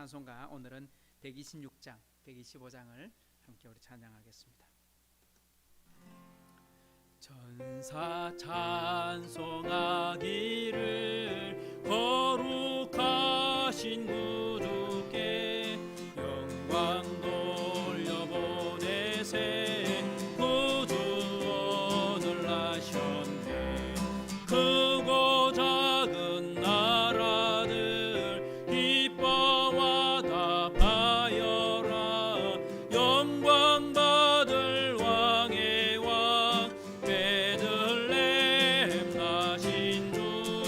찬송가 오늘은 126장, 125장을 함께 우리 찬양하겠습니다. 전사 찬송하기를 거룩하신 구주께 영광 돌려보내세 구주 오늘 나셨네. 크고 작은 나라들 기뻐와 답하여라. 영광 받을 왕의 왕 베들레헴 나신 주.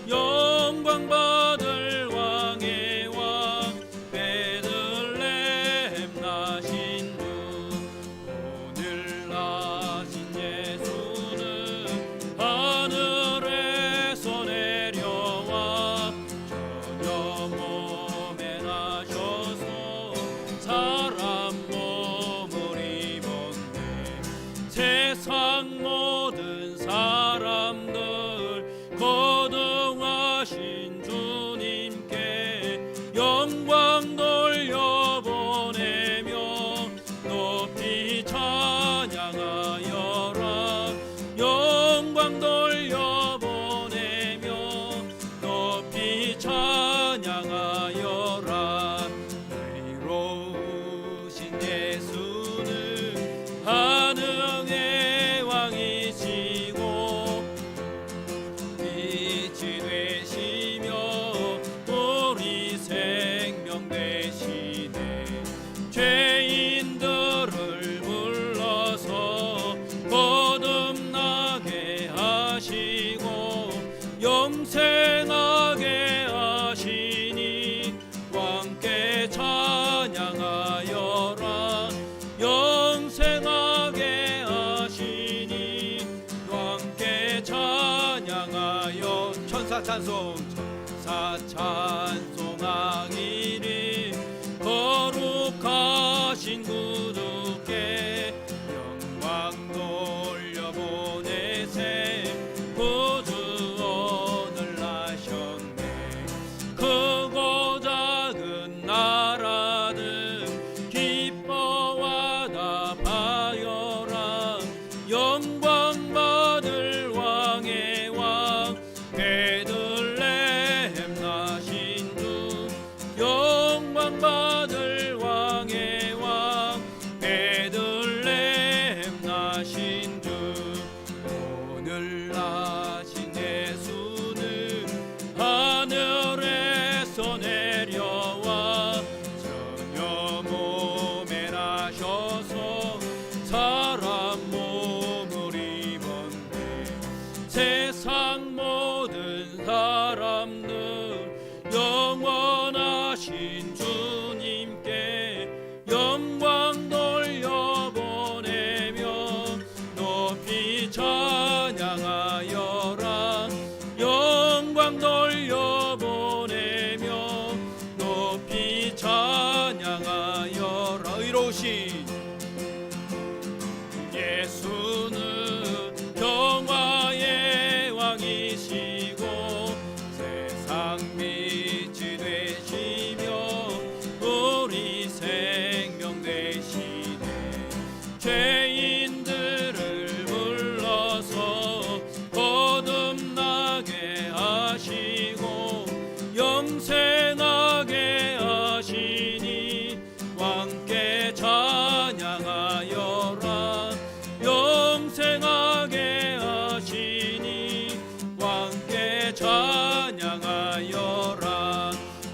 영광 받을 왕의 왕 베들레헴 나신 주. 오늘 나신 예수는 하늘에서 내려와 저녁 몸에 나셔서 사람 몸을 입었네. 세상 모든 사람들 거듭하신 주님께 영광 돌려보내며 높이 찬양하여라. 영광 돌려보내며 높이 찬양하여라. 의로우신 예수는 하늘의 왕이시고 빛이 되시며 우리 생명 되시네. 죄인들을 불러서 거듭나게 하시고 영생하게 하시니 왕께 찬양하여라. 영생하게 하시니 왕께 찬양하여. 천사 찬송, 천사 찬송하기를 거룩하신 구주께 영광 돌려보내세 구주 오늘 나셨네. 크고 작은 나라들 기뻐와 답하여라. 영광 받을 왕의 왕 베들레헴 나신 주. 영광 받을 왕의 왕 베들레헴 나신 주. 오늘 나신 예수는 하늘에서 내려와 전혀 몸에 나셔서 사람 몸을 입었네. 세상 모든 사람들 영원하신 주님께 영광 돌려보내며 높이 찬양하여라. 영광 돌려보내며 높이 찬양하여라. 의로우신 예수는 평화의 왕이시고 세상 빛이 되시며 우리 생명 되시네. 죄인들을 불러서 거듭나게 하시고 영생하게 하시니 왕께 찬양하여라. 영생하게 하시니 왕께 찬양하여라.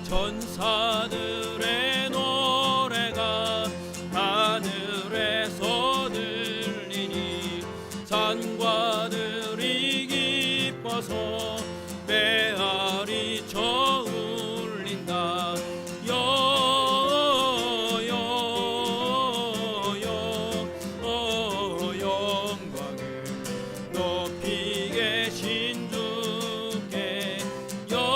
전사들의 노래가 하늘에서 들리니 산과들이 기뻐서 메아리 쳐 울린다. 영광을 높이 계신 주께 영광을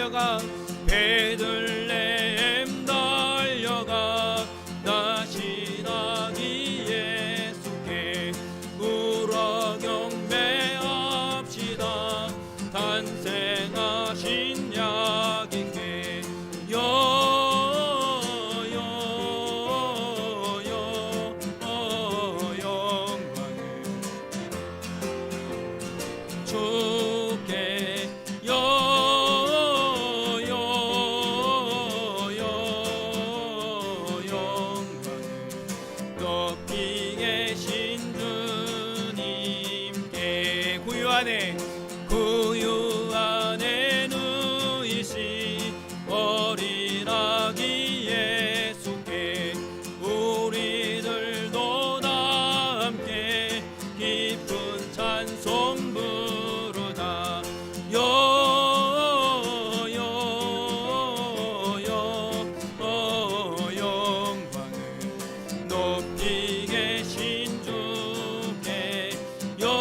달려가 베들레헴 달려가 나신 아기 예수께 우러 경배합시다. 탄생하신 야기께 주께 영광을 높이 계신 주님께 구유 안에 누이신 어린 아기 예수께 우리들도 다 함께 기쁜 찬송 부르다. 영광을 높이 계신 주께 영광을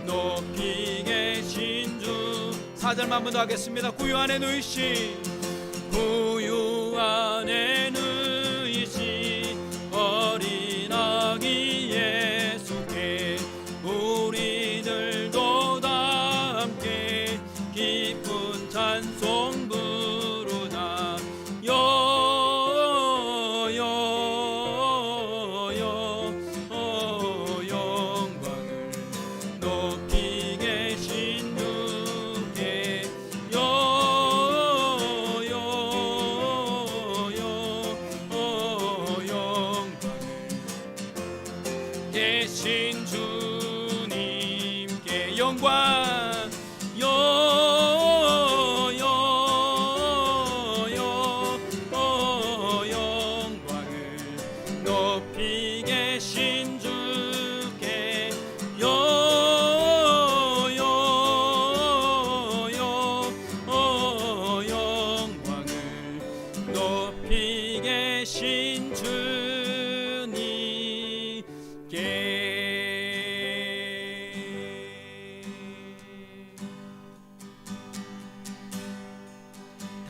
높이 계신 주. 4절만 한 번 더 하겠습니다. 구유 안에 누이신 어린 아기 예수께 우리들도 다 함께 기쁜 찬송 부르다. 영광을 높이 계신 주께 계신 주님께 영광 영광을 높이 계신 주께 영광을 높이 계신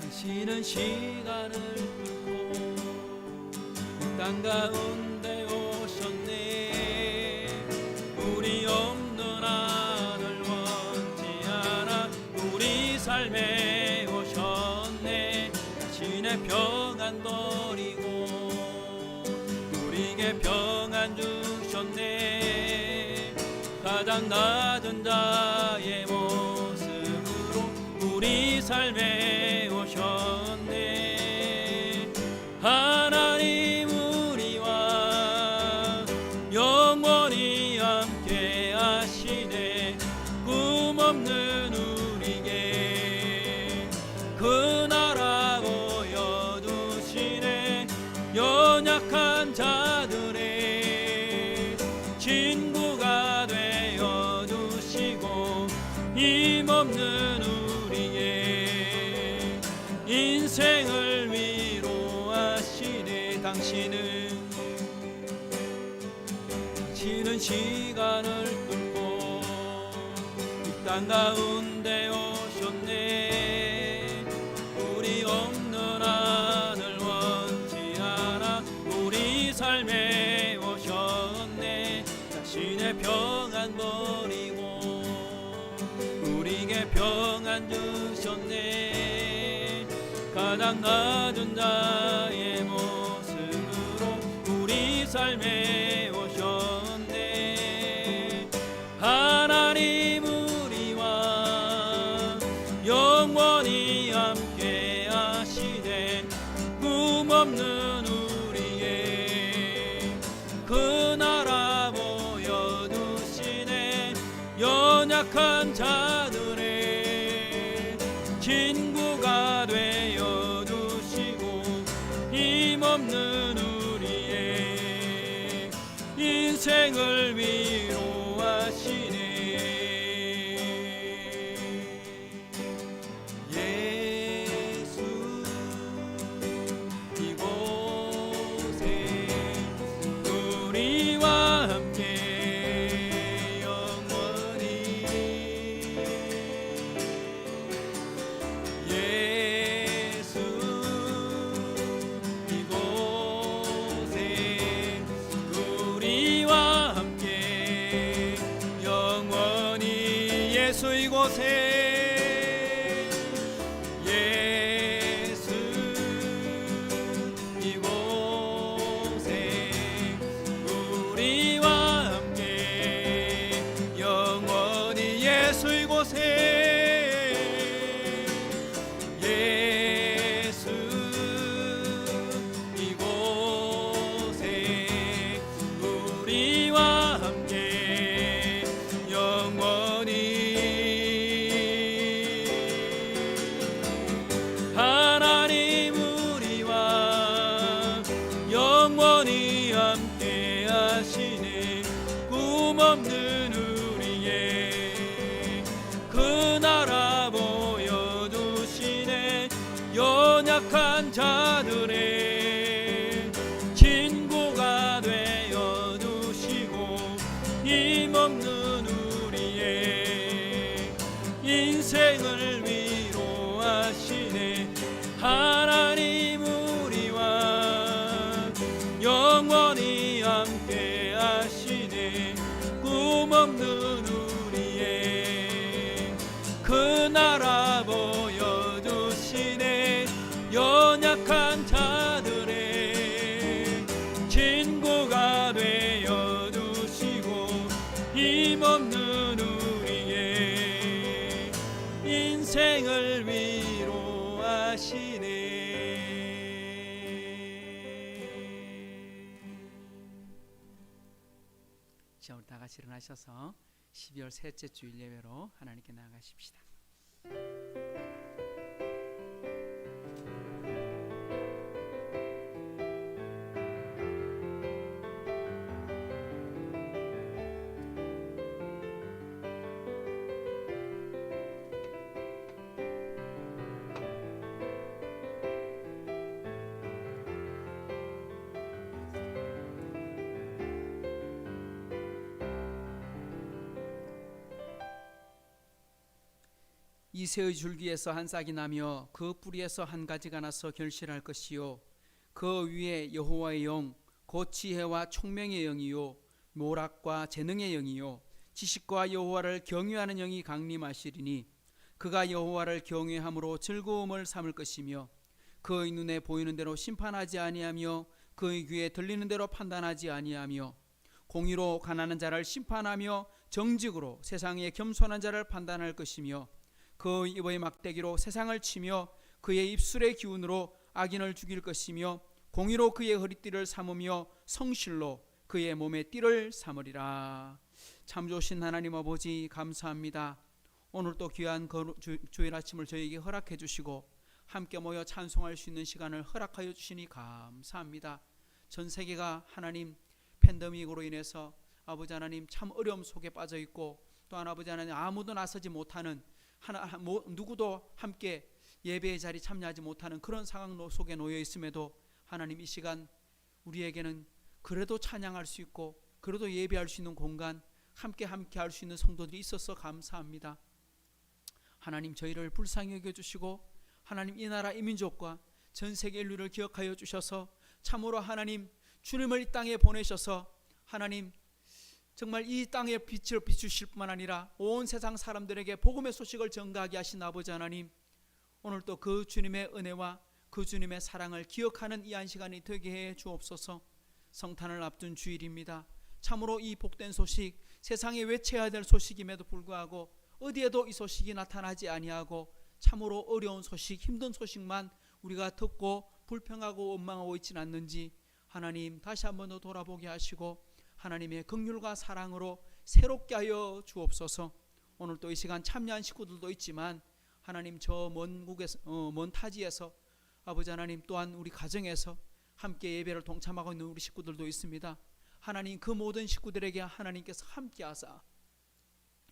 당신은 시간을 뚫고 이 땅 가운데 오셨네. 우리 없는 아들 원치 않아 우리 삶에 오셨네. 당신의 평안 버리고 우리에게 평안 주셨네. 가장 낮은 자의 모습으로 우리 삶에 오셨네. 하나님 우리와 영원히 함께 하시네. 꿈없는 우리에게 그 나라 보여두시네. 연약한 자들의 친구가 되어주시고 힘없는 우리의 인생을 위로하시네. 당신은 시간을 뚫고 이 땅 가운데 오셨네. 우리 없는 아들 원치 않아 우리 삶에 오셨네. 자신의 평안 버리고 우리에게 평안 주셨네. 가장 낮은 자의 모습으로 우리 삶에 오셨네. 하나님 우리와 영원히 함께 하시네. 꿈없는 우리의 그 나라 보여두시네. 연약한 자들의 친구가 되어주시고 힘없는 우리의 인생을 위로하시네. 예수 이곳에 우리와 함께 예수 이곳에 예수 이곳에 우리와 함께 영원히 예수 이곳에 예수 이곳에 우리와 함께 영원히 하나님 우리와 영원히 함께 하시네 꿈없는 우리의 그 나라 보여주시네 연약한 자들의 친구가 되어주시고 힘없는 우리의 인생을 위로하시네 하나님 우리와 영원히 함께 하시네 꿈없는 우리의 그 나라 보여주시네 연약한 자들의 친구가 되어주시고 힘없는 우리의 인생을 위로하시네. 자, 우리 다 같이 일어나셔서 12월 셋째 주일 예배로 하나님께 나아가십시다. 이새의 줄기에서 한 싹이 나며 그 뿌리에서 한 가지가 나서 결실할 것이요 그 위에 여호와의 영 곧 지혜와 총명의 영이요 모락과 재능의 영이요 지식과 여호와를 경외하는 영이 강림하시리니 그가 여호와를 경외함으로 즐거움을 삼을 것이며 그의 눈에 보이는 대로 심판하지 아니하며 그의 귀에 들리는 대로 판단하지 아니하며 공의로 가난한 자를 심판하며 정직으로 세상에 겸손한 자를 판단할 것이며 그의 입의 막대기로 세상을 치며 그의 입술의 기운으로 악인을 죽일 것이며 공의로 그의 허리띠를 삼으며 성실로 그의 몸의 띠를 삼으리라. 참 좋으신 하나님 아버지 감사합니다. 오늘 또 귀한 주일 아침을 저에게 허락해 주시고 함께 모여 찬송할 수 있는 시간을 허락하여 주시니 감사합니다. 전 세계가 하나님 팬데믹으로 인해서 아버지 하나님 참 어려움 속에 빠져 있고 또한 아버지 하나님 아무도 나서지 못하는 누구도 함께 예배의 자리 참여하지 못하는 그런 상황 속에 놓여 있음에도 하나님 이 시간 우리에게는 그래도 찬양할 수 있고 그래도 예배할 수 있는 공간 함께 할 수 있는 성도들이 있어서 감사합니다. 하나님 저희를 불쌍히 여겨주시고 하나님 이 나라 이 민족과 전 세계 인류를 기억하여 주셔서 참으로 하나님 주님을 이 땅에 보내셔서 하나님 정말 이 땅에 빛을 비추실 뿐만 아니라 온 세상 사람들에게 복음의 소식을 전가하게 하신 아버지 하나님 오늘 또 그 주님의 은혜와 그 주님의 사랑을 기억하는 이 한 시간이 되게 해 주옵소서. 성탄을 앞둔 주일입니다. 참으로 이 복된 소식 세상에 외쳐야 될 소식임에도 불구하고 어디에도 이 소식이 나타나지 아니하고 참으로 어려운 소식 힘든 소식만 우리가 듣고 불평하고 원망하고 있지는 않는지 하나님 다시 한번 더 돌아보게 하시고 하나님의 긍휼과 사랑으로 새롭게 하여 주옵소서. 오늘 또 이 시간 참여한 식구들도 있지만 하나님 저 먼 타지에서 아버지 하나님 또한 우리 가정에서 함께 예배를 동참하고 있는 우리 식구들도 있습니다. 하나님 그 모든 식구들에게 하나님께서 함께 하사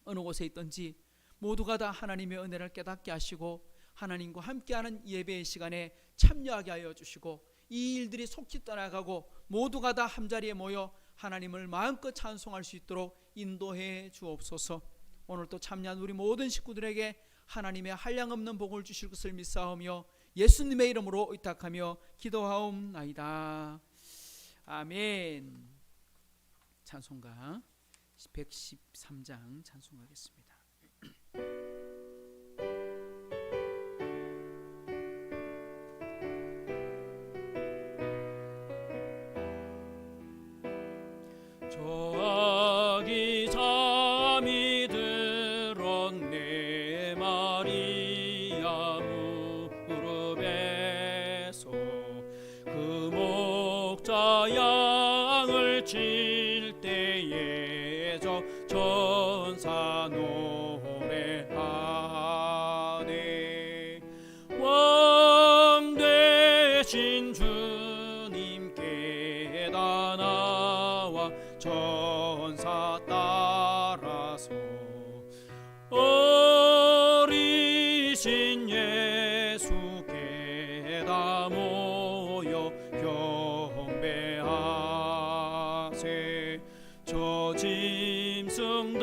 어느 곳에 있든지 모두가 다 하나님의 은혜를 깨닫게 하시고 하나님과 함께하는 예배의 시간에 참여하게 하여 주시고 이 일들이 속히 떠나가고 모두가 다 한자리에 모여 하나님을 마음껏 찬송할 수 있도록 인도해 주옵소서. 오늘 또 참여한 우리 모든 식구들에게 하나님의 한량없는 복을 주실 것을 믿사오며 예수님의 이름으로 의탁하며 기도하옵나이다. 아멘. 찬송가 113장 찬송하겠습니다. 저 아기 잠이 들었네 마리아 무릎에서 그 목자 양을 칠 때에 저 천사 노래하네 왕 되신 주님께 다 나와 천사 따라서 어리신 예수께 다 모여 경배하세 저 짐승들이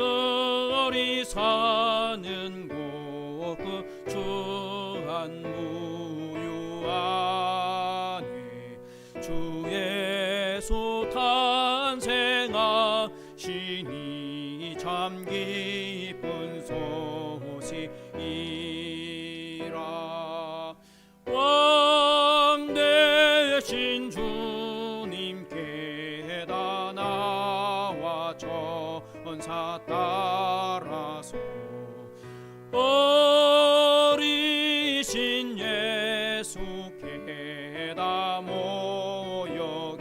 사는 곳 그 주한 무유 안에 주 예수 탄생하시니 참 기쁜 소식이라 왕 되신 주님께 다 나와 천사 따라서 어리신 예수께 다 모여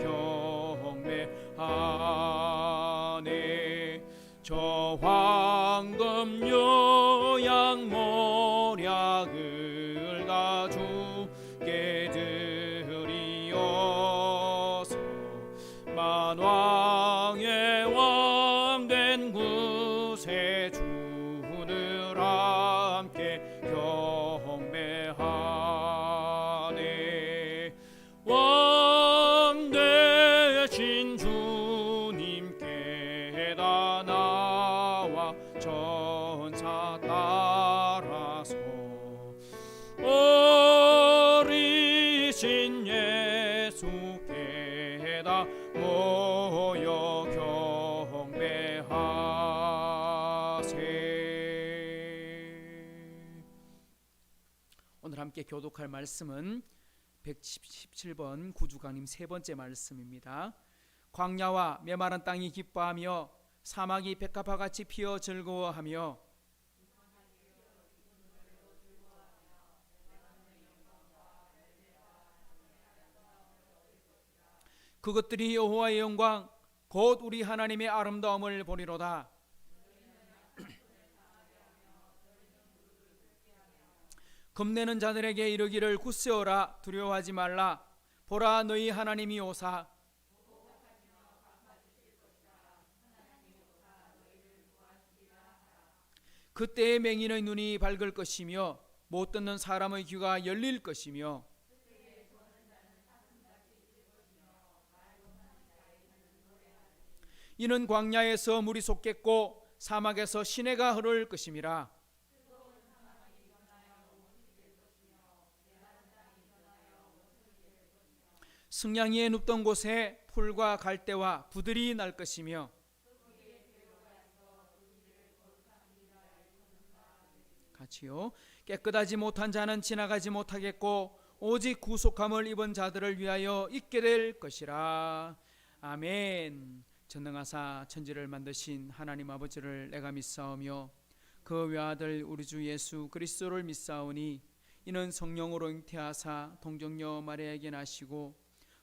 경배하네 저 황금 요양 모략을 다 주께 드리어서 만왕의 왕 된 구세주를 함께 경배하네 왕 되신 주님께 다 나와 천사 따라서 어리신 예수께 다 모여 경배하세. 오늘 함께 교독할 말씀은 117번 구주강림 세 번째 말씀입니다. 광야와 메마른 땅이 기뻐하며 사막이 백합화같이 피어 즐거워하며 그것들이 여호와의 영광 곧 우리 하나님의 아름다움을 보리로다. 겁내는 자들에게 이르기를 굳세어라 두려워하지 말라 보라 너희 하나님이 오사 그때의 맹인의 눈이 밝을 것이며 못 듣는 사람의 귀가 열릴 것이며 이는 광야에서 물이 솟겠고 사막에서 시내가 흐를 것임이라. 승냥이에 눕던 곳에 풀과 갈대와 부들이 날 것이며 같이요 깨끗하지 못한 자는 지나가지 못하겠고 오직 구속함을 입은 자들을 위하여 있게 될 것이라. 아멘. 전능하사 천지를 만드신 하나님 아버지를 내가 믿사오며 그 외아들 우리 주 예수 그리스도를 믿사오니 이는 성령으로 잉태하사 동정녀 마리아에게 나시고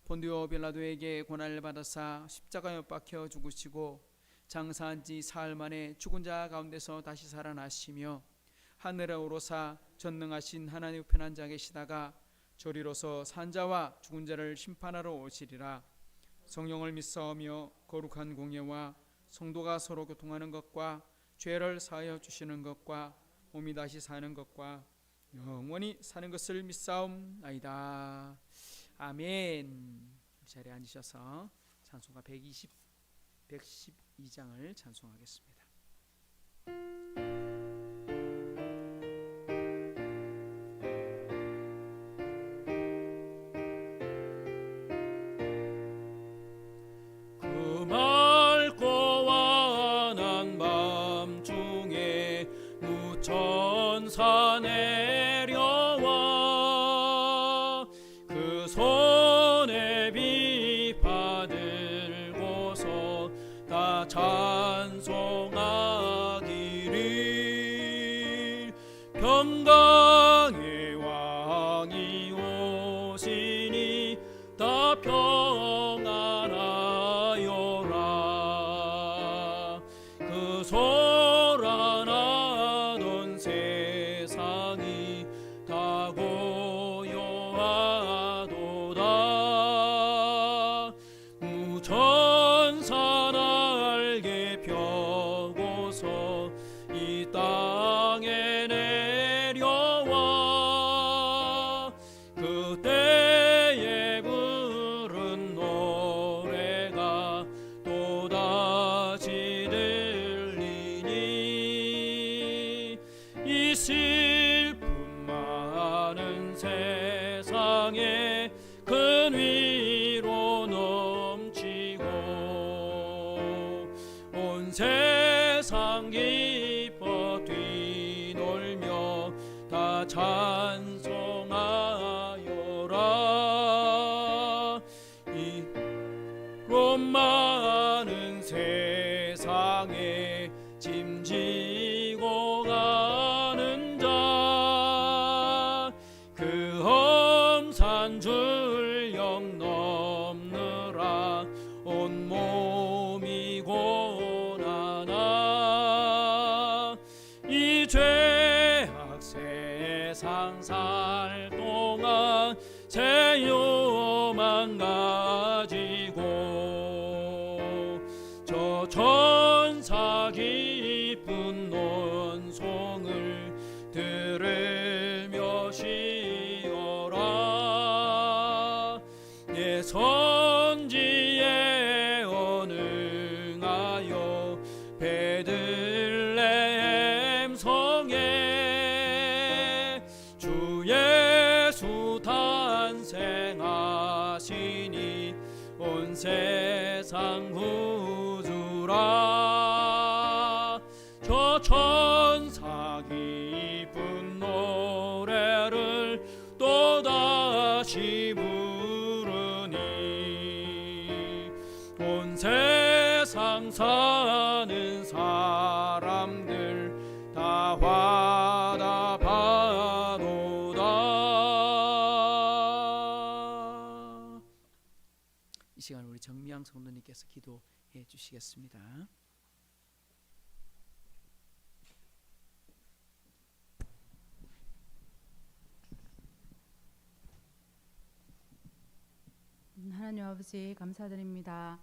본디오 빌라도에게 고난을 받아사 십자가에 못 박혀 죽으시고 장사한 지 사흘 만에 죽은 자 가운데서 다시 살아나시며 하늘에 오르사 전능하신 하나님 우편한 자 계시다가 저리로서 산자와 죽은 자를 심판하러 오시리라. 성령을 믿사오며 거룩한 공예와 성도가 서로 교통하는 것과 죄를 사하여 주시는 것과 몸이 다시 사는 것과 영원히 사는 것을 믿사옵나이다. 아멘. 이 자리에 앉으셔서 찬송가 112장을 찬송하겠습니다. 맑고 환한 밤중에 무천 다 찬송하기를 평강의 왕이 오시니 다 평안하여라. 그 소란하던 세상이 다 고요하도다. 무천사 날개 펴고서 이 땅에 내려와 그때에 부른 노래가 또다시 들리니 이 슬픔 많은 세상에 큰 위로 넘치고 온 세상 기뻐 뛰놀며 다 찬송하여라. 이로 많은 세상에 짐지고 가는 자 그 험산 줄령 넘느라 온몸이 고난아. 이 죄악 세상 살 동안 세요만 가지고 저 천사 기쁜 논송을 들으며 쉬어라. 예 선지에 언응하여 베들레헴 성에 주 예수 탄생하시니 온 세상 구주라. 저 천사 기쁜 노래를 또다시 부르니 온 세상 사는 사람들 다 화답하도다. 이 시간 우리 정미양 성도님께서 기도해 주시겠습니다. 하나님 아버지 감사드립니다.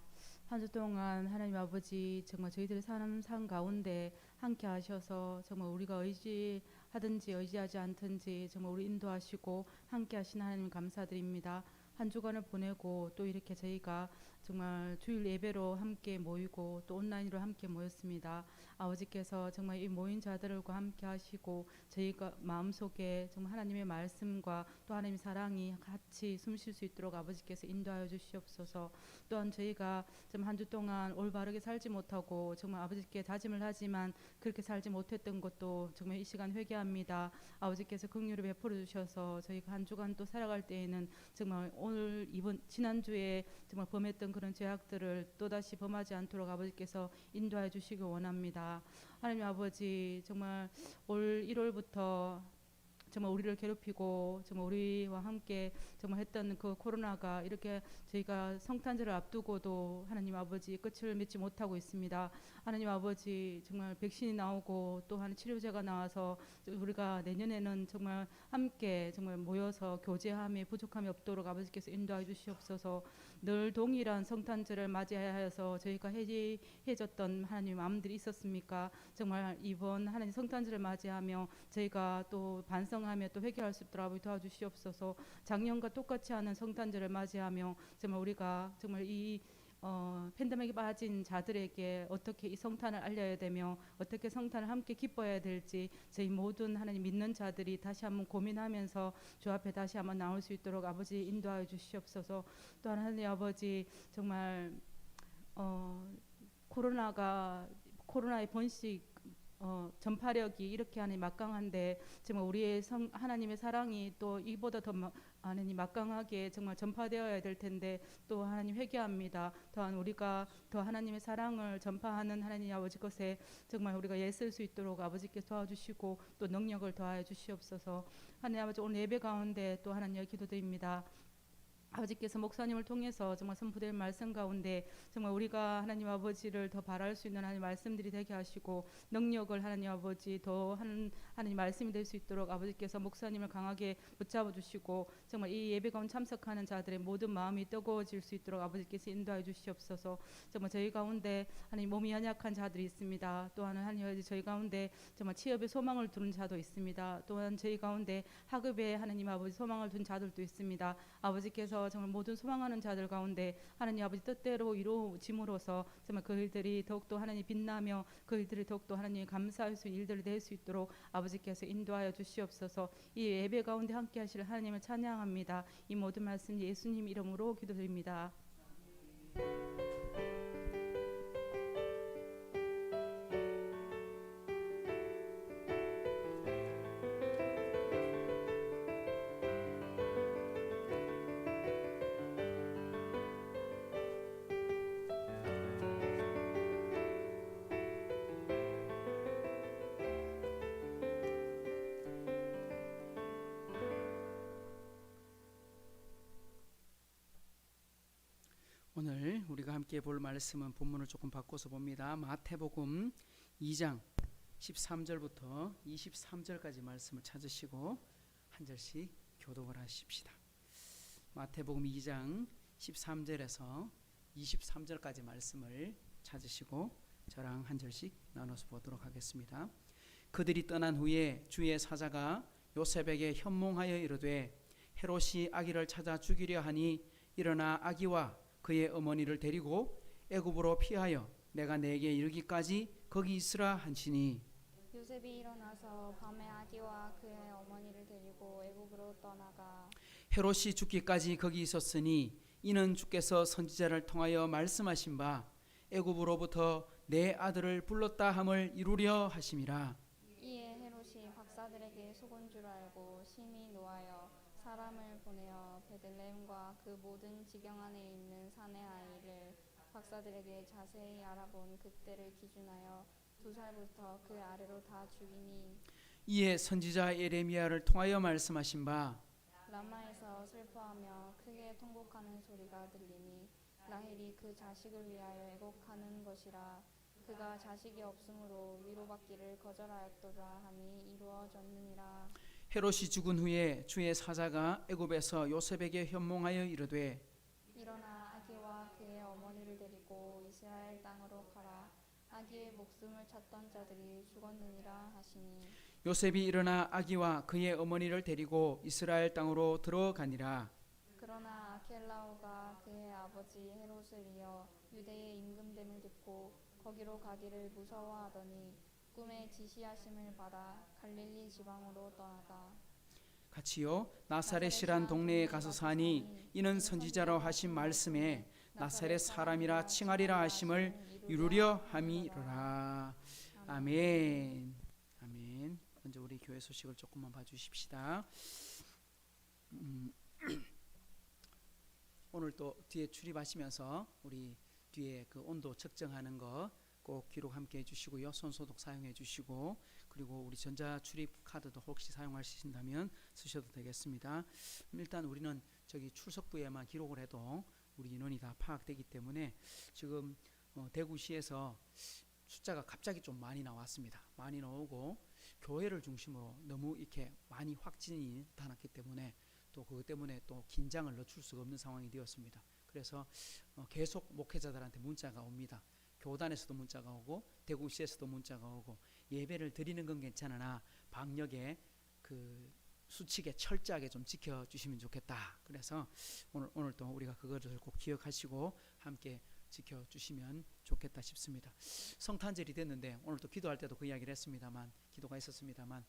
한 주 동안 하나님 아버지 정말 저희들의 삶 가운데 함께 하셔서 정말 우리가 의지하든지 의지하지 않든지 정말 우리 인도하시고 함께 하신 하나님 감사드립니다. 한 주간을 보내고 또 이렇게 저희가 정말 주일 예배로 함께 모이고 또 온라인으로 함께 모였습니다. 아버지께서 정말 이 모인 자들과 함께 하시고 저희가 마음속에 정말 하나님의 말씀과 또 하나님의 사랑이 같이 숨쉴 수 있도록 아버지께서 인도하여 주시옵소서. 또한 저희가 좀 한 주 동안 올바르게 살지 못하고 정말 아버지께 다짐을 하지만 그렇게 살지 못했던 것도 정말 이 시간 회개합니다. 아버지께서 긍휼을 베풀어 주셔서 저희가 한 주간 또 살아갈 때에는 정말 오늘 이번 지난주에 정말 범했던 그런 죄악들을 또다시 범하지 않도록 아버지께서 인도해 주시기 원합니다. 하나님 아버지 정말 올 1월부터 정말 우리를 괴롭히고 정말 우리와 함께 정말 했던 그 코로나가 이렇게 저희가 성탄절을 앞두고도 하나님 아버지 끝을 맺지 못하고 있습니다. 하나님 아버지 정말 백신이 나오고 또 한 치료제가 나와서 우리가 내년에는 정말 함께 정말 모여서 교제함에 부족함이 없도록 아버지께서 인도해 주시옵소서. 늘 동일한 성탄절을 맞이하여서 저희가 해졌던 하나님 마음들이 있었습니까? 정말 이번 하나님 성탄절을 맞이하며 저희가 또 반성하며 또 회개할 수 있도록 도와주시옵소서. 작년과 똑같이 하는 성탄절을 맞이하며 정말 우리가 정말 이 팬데믹에 빠진 자들에게 어떻게 이 성탄을 알려야 되며 어떻게 성탄을 함께 기뻐해야 될지 저희 모든 하나님 믿는 자들이 다시 한번 고민하면서 주 앞에 다시 한번 나올 수 있도록 아버지 인도하여 주시옵소서. 또한 하나님 아버지 정말 코로나의 번식 전파력이 이렇게 하나님 막강한데 정말 우리의 하나님의 사랑이 또 이보다 더 하나님 막강하게 정말 전파되어야 될 텐데 또 하나님 회개합니다. 또한 우리가 더 하나님의 사랑을 전파하는 하나님 아버지 것에 정말 우리가 애쓸 수 있도록 아버지께서 도와주시고 또 능력을 더하여 주시옵소서. 하나님 아버지 오늘 예배 가운데 또 하나님 기도드립니다. 아버지께서 목사님을 통해서 정말 선포될 말씀 가운데 정말 우리가 하나님 아버지를 더 바랄 수 있는 하나님 말씀들이 되게 하시고 능력을 하나님 아버지 더 하는 하나님 말씀이 될 수 있도록 아버지께서 목사님을 강하게 붙잡아 주시고 정말 이 예배 가운데 참석하는 자들의 모든 마음이 뜨거워질 수 있도록 아버지께서 인도하여 주시옵소서. 정말 저희 가운데 하나님 몸이 연약한 자들이 있습니다. 또한 하나님 아버지 저희 가운데 정말 취업에 소망을 두는 자도 있습니다. 또한 저희 가운데 학업에 하나님 아버지 소망을 둔 자들도 있습니다. 아버지께서 정말 모든 소망하는 자들 가운데 하나님 아버지 뜻대로 이루어짐으로써 정말 그 일들이 더욱더 하나님 빛나며 그 일들이 더욱더 하나님 감사할 수 있는 일들이 될 수 있도록 아버지께서 인도하여 주시옵소서. 이 예배 가운데 함께 하실 하나님을 찬양합니다. 이 모든 말씀 예수님 이름으로 기도드립니다. 오늘 우리가 함께 볼 말씀은 본문을 조금 바꿔서 봅니다. 마태복음 2장 13절부터 23절까지 말씀을 찾으시고 한 절씩 교독을 하십시다. 마태복음 2장 13절에서 23절까지 말씀을 찾으시고 저랑 한 절씩 나눠서 보도록 하겠습니다. 그들이 떠난 후에 주의 사자가 요셉에게 현몽하여 이르되 헤롯이 아기를 찾아 죽이려 하니 일어나 아기와 그의 어머니를 데리고 애굽으로 피하여 내가 내게 이르기까지 거기 있으라 하시니 요셉이 일어나서 밤에 아기와 그의 어머니를 데리고 애굽으로 떠나가 헤롯이 죽기까지 거기 있었으니 이는 주께서 선지자를 통하여 말씀하신 바 애굽으로부터 내 아들을 불렀다 함을 이루려 하심이라. 이에 헤롯이 박사들에게 속은 줄 알고 심히 노하여 사람을 보내어 베들레헴과 그 모든 지경 안에 있는 산의 아이를 박사들에게 자세히 알아본 그때를 기준하여 2살부터 그 아래로 다 죽이니 이에 선지자 예레미야를 통하여 말씀하신 바 라마에서 슬퍼하며 크게 통곡하는 소리가 들리니 라헬이 그 자식을 위하여 애곡하는 것이라. 그가 자식이 없으므로 위로받기를 거절하였도다 하니 이루어졌느니라. 헤롯이 죽은 후에 주의 사자가 애굽에서 요셉에게 현몽하여 이르되 일어나 아기와 그의 어머니를 데리고 이스라엘 땅으로 가라. 아기의 목숨을 찾던 자들이 죽었느니라 하시니 요셉이 일어나 아기와 그의 어머니를 데리고 이스라엘 땅으로 들어가니라. 그러나 아켈라오가 그의 아버지 헤롯을 이어 유대의 임금됨을 듣고 거기로 가기를 무서워하더니 꿈에 지시하심을 받아 갈릴리 지방으로 떠나가 같이요. 나사렛이란 동네에 가서 사니 이는 선지자로 하신 말씀에 나사렛 사람이라 칭하리라 하심을 이루려 함이로라. 아멘. 아멘. 먼저 우리 교회 소식을 조금만 봐주십시다. 오늘 또 뒤에 출입하시면서 우리 뒤에 그 온도 측정하는 거 꼭 기록 함께 해주시고요. 손소독 사용해 주시고 그리고 우리 전자 출입 카드도 혹시 사용하신다면 쓰셔도 되겠습니다. 일단 우리는 저기 출석부에만 기록을 해도 우리 인원이 다 파악되기 때문에 지금 대구시에서 숫자가 갑자기 좀 많이 나왔습니다. 많이 나오고 교회를 중심으로 너무 이렇게 많이 확진이 나타났기 때문에 또 그것 때문에 또 긴장을 늦출 수가 없는 상황이 되었습니다. 그래서 계속 목회자들한테 문자가 옵니다. 교단에서도 문자가 오고 대구시에서도 문자가 오고 예배를 드리는 건 괜찮으나 방역에 그 수칙에 철저하게 좀 지켜주시면 좋겠다. 그래서 오늘 또 우리가 그것을 꼭 기억하시고 함께 지켜주시면 좋겠다 싶습니다. 성탄절이 됐는데 오늘 또 기도할 때도 그 이야기를 했습니다만 기도가 있었습니다만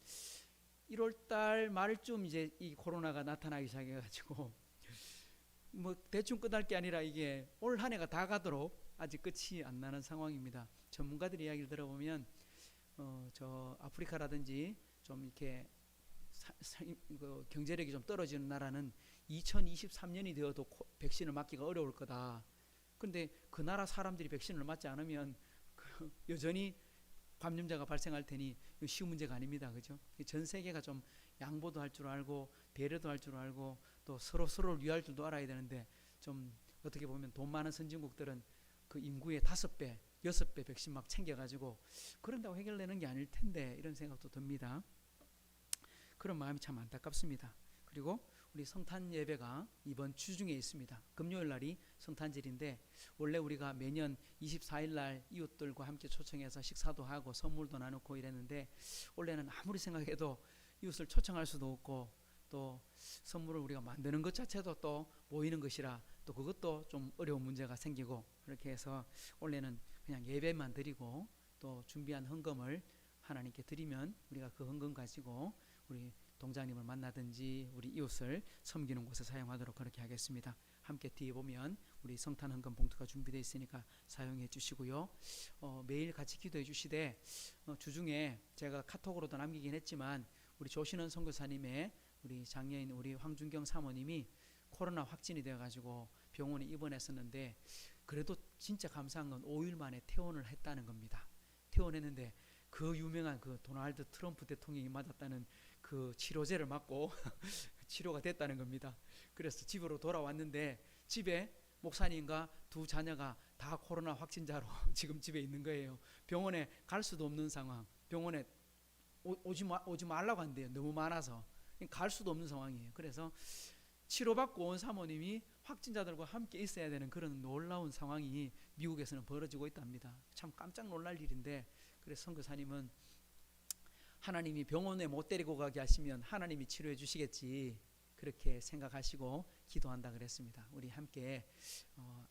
1월달 말쯤 이제 이 코로나가 나타나기 시작해가지고 뭐 대충 끝날 게 아니라 이게 올 한 해가 다 가도록 아직 끝이 안 나는 상황입니다. 전문가들 이야기를 들어보면 저 아프리카라든지 좀 이렇게 경제력이 좀 떨어지는 나라는 2023년이 되어도 백신을 맞기가 어려울 거다. 근데 그 나라 사람들이 백신을 맞지 않으면 여전히 감염자가 발생할 테니 쉬운 문제가 아닙니다. 그죠? 전 세계가 좀 양보도 할 줄 알고 배려도 할 줄 알고 또 서로를 위할 줄도 알아야 되는데, 좀 어떻게 보면 돈 많은 선진국들은 그 인구의 5배, 6배 백신 막 챙겨가지고 그런다고 해결되는 게 아닐 텐데, 이런 생각도 듭니다. 그런 마음이 참 안타깝습니다. 그리고 우리 성탄 예배가 이번 주 중에 있습니다. 금요일 날이 성탄절인데, 원래 우리가 매년 24일 날 이웃들과 함께 초청해서 식사도 하고 선물도 나누고 이랬는데, 올해는 아무리 생각해도 이웃을 초청할 수도 없고, 또 선물을 우리가 만드는 것 자체도 또 모이는 것이라 또 그것도 좀 어려운 문제가 생기고, 그렇게 해서 올해는 그냥 예배만 드리고 또 준비한 헌금을 하나님께 드리면 우리가 그 헌금 가지고 우리 동장님을 만나든지 우리 이웃을 섬기는 곳에 사용하도록 그렇게 하겠습니다. 함께 뒤에 보면 우리 성탄 헌금 봉투가 준비되어 있으니까 사용해 주시고요. 매일 같이 기도해 주시되, 주중에 제가 카톡으로도 남기긴 했지만 우리 조신원 선교사님의 우리 장녀인 우리 황준경 사모님이 코로나 확진이 되어가지고 병원에 입원했었는데, 그래도 진짜 감사한 건 5일 만에 퇴원을 했다는 겁니다. 퇴원했는데 그 유명한 그 도널드 트럼프 대통령이 맞았다는 그 치료제를 맞고 치료가 됐다는 겁니다. 그래서 집으로 돌아왔는데 집에 목사님과 2 자녀가 다 코로나 확진자로 지금 집에 있는 거예요. 병원에 갈 수도 없는 상황. 병원에 오지 말라고 한대요. 너무 많아서 갈 수도 없는 상황이에요. 그래서 치료받고 온 사모님이 확진자들과 함께 있어야 되는 그런 놀라운 상황이 미국에서는 벌어지고 있답니다. 참 깜짝 놀랄 일인데, 그래서 선교사님은 하나님이 병원에 못 데리고 가게 하시면 하나님이 치료해 주시겠지, 그렇게 생각하시고 기도한다 그랬습니다. 우리 함께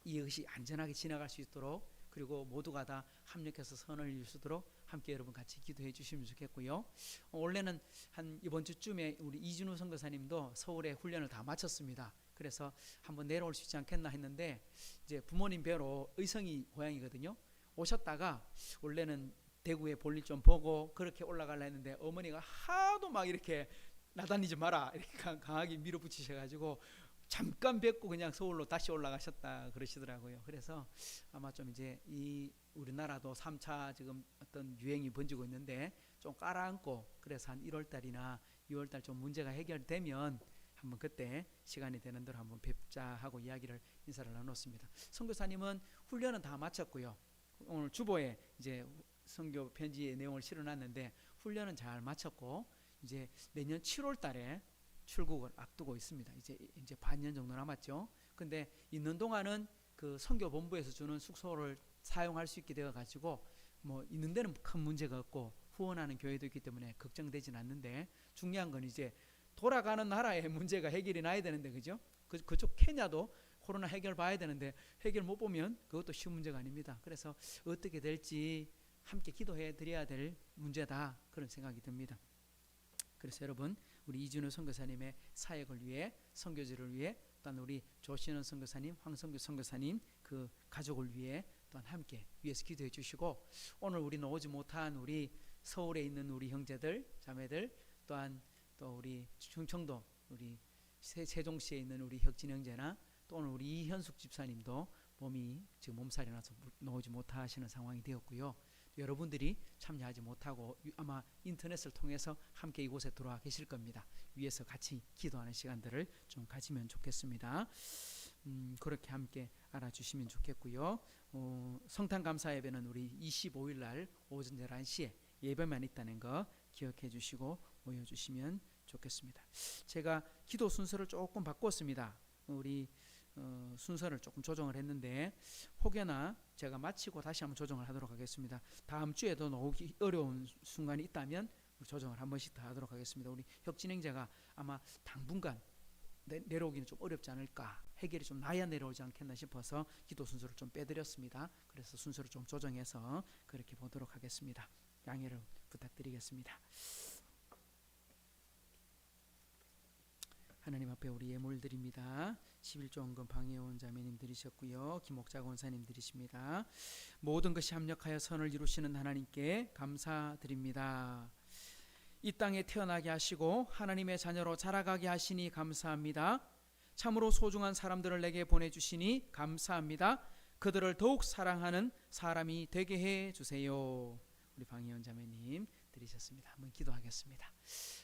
이것이 안전하게 지나갈 수 있도록, 그리고 모두가 다 합력해서 선을 이룰 수 있도록 함께 여러분 같이 기도해 주시면 좋겠고요. 원래는 한 이번 주쯤에 우리 이준우 선교사님도 서울에 훈련을 다 마쳤습니다. 그래서 한번 내려올 수 있지 않겠나 했는데, 이제 부모님 뵈러 의성이 고향이거든요. 오셨다가 원래는 대구에 볼일 좀 보고 그렇게 올라가려 했는데 어머니가 하도 막 이렇게 나다니지 마라 이렇게 강하게 밀어붙이셔가지고 잠깐 뵙고 그냥 서울로 다시 올라가셨다 그러시더라고요. 그래서 아마 좀 이제 이 우리나라도 3차 지금 어떤 유행이 번지고 있는데 좀 깔아앉고, 그래서 한 1월달이나 2월달 좀 문제가 해결되면 한번 그때 시간이 되는 대로 한번 뵙자 하고 인사를 나눴습니다. 선교사님은 훈련은 다 마쳤고요. 오늘 주보에 이제 선교 편지의 내용을 실어놨는데 훈련은 잘 마쳤고 이제 내년 7월달에 출국을 앞두고 있습니다. 이제 반년 정도 남았죠. 근데 있는 동안은 그 선교 본부에서 주는 숙소를 사용할 수 있게 되어 가지고 뭐 있는 데는 큰 문제가 없고 후원하는 교회도 있기 때문에 걱정되진 않는데, 중요한 건 이제 돌아가는 나라의 문제가 해결이 나야 되는데, 그죠? 그쪽 케냐도 코로나 해결 봐야 되는데 해결 못 보면 그것도 쉬운 문제가 아닙니다. 그래서 어떻게 될지 함께 기도해 드려야 될 문제다, 그런 생각이 듭니다. 그래서 여러분, 우리 이준호 선교사님의 사역을 위해, 선교지를 위해, 또한 우리 조신원 선교사님, 황성규 선교사님 그 가족을 위해 또한 함께 위해서 기도해 주시고, 오늘 우리는 오지 못한 우리 서울에 있는 우리 형제들, 자매들, 또한 또 우리 충청도 우리 세종시에 있는 우리 혁진 형제나 또 오늘 우리 이현숙 집사님도 몸이 지금 몸살이 나서 나오지 못하시는 상황이 되었고요. 여러분들이 참여하지 못하고 아마 인터넷을 통해서 함께 이곳에 들어와 계실 겁니다. 위에서 같이 기도하는 시간들을 좀 가지면 좋겠습니다. 그렇게 함께 알아주시면 좋겠고요. 성탄 감사 예배는 우리 25일 날 오전 11시에 예배만 있다는 거 기억해 주시고 모여주시면 좋겠습니다. 제가 기도 순서를 조금 바꿨습니다. 우리 순서를 조금 조정을 했는데 혹여나 제가 마치고 다시 한번 조정을 하도록 하겠습니다. 다음 주에도 나오기 어려운 순간이 있다면 조정을 한 번씩 더 하도록 하겠습니다. 우리 혁진행자가 아마 당분간 내려오기는 좀 어렵지 않을까, 해결이 좀 나야 내려오지 않겠나 싶어서 기도 순서를 좀 빼드렸습니다. 그래서 순서를 좀 조정해서 그렇게 보도록 하겠습니다. 양해를 부탁드리겠습니다. 하나님 앞에 우리 예물 드립니다. 11조 헌금 방혜원 자매님 드리셨고요. 김옥자 권사님 드리십니다. 모든 것이 합력하여 선을 이루시는 하나님께 감사드립니다. 이 땅에 태어나게 하시고 하나님의 자녀로 자라가게 하시니 감사합니다. 참으로 소중한 사람들을 내게 보내주시니 감사합니다. 그들을 더욱 사랑하는 사람이 되게 해주세요. 우리 방혜원 자매님 드리셨습니다. 한번 기도하겠습니다.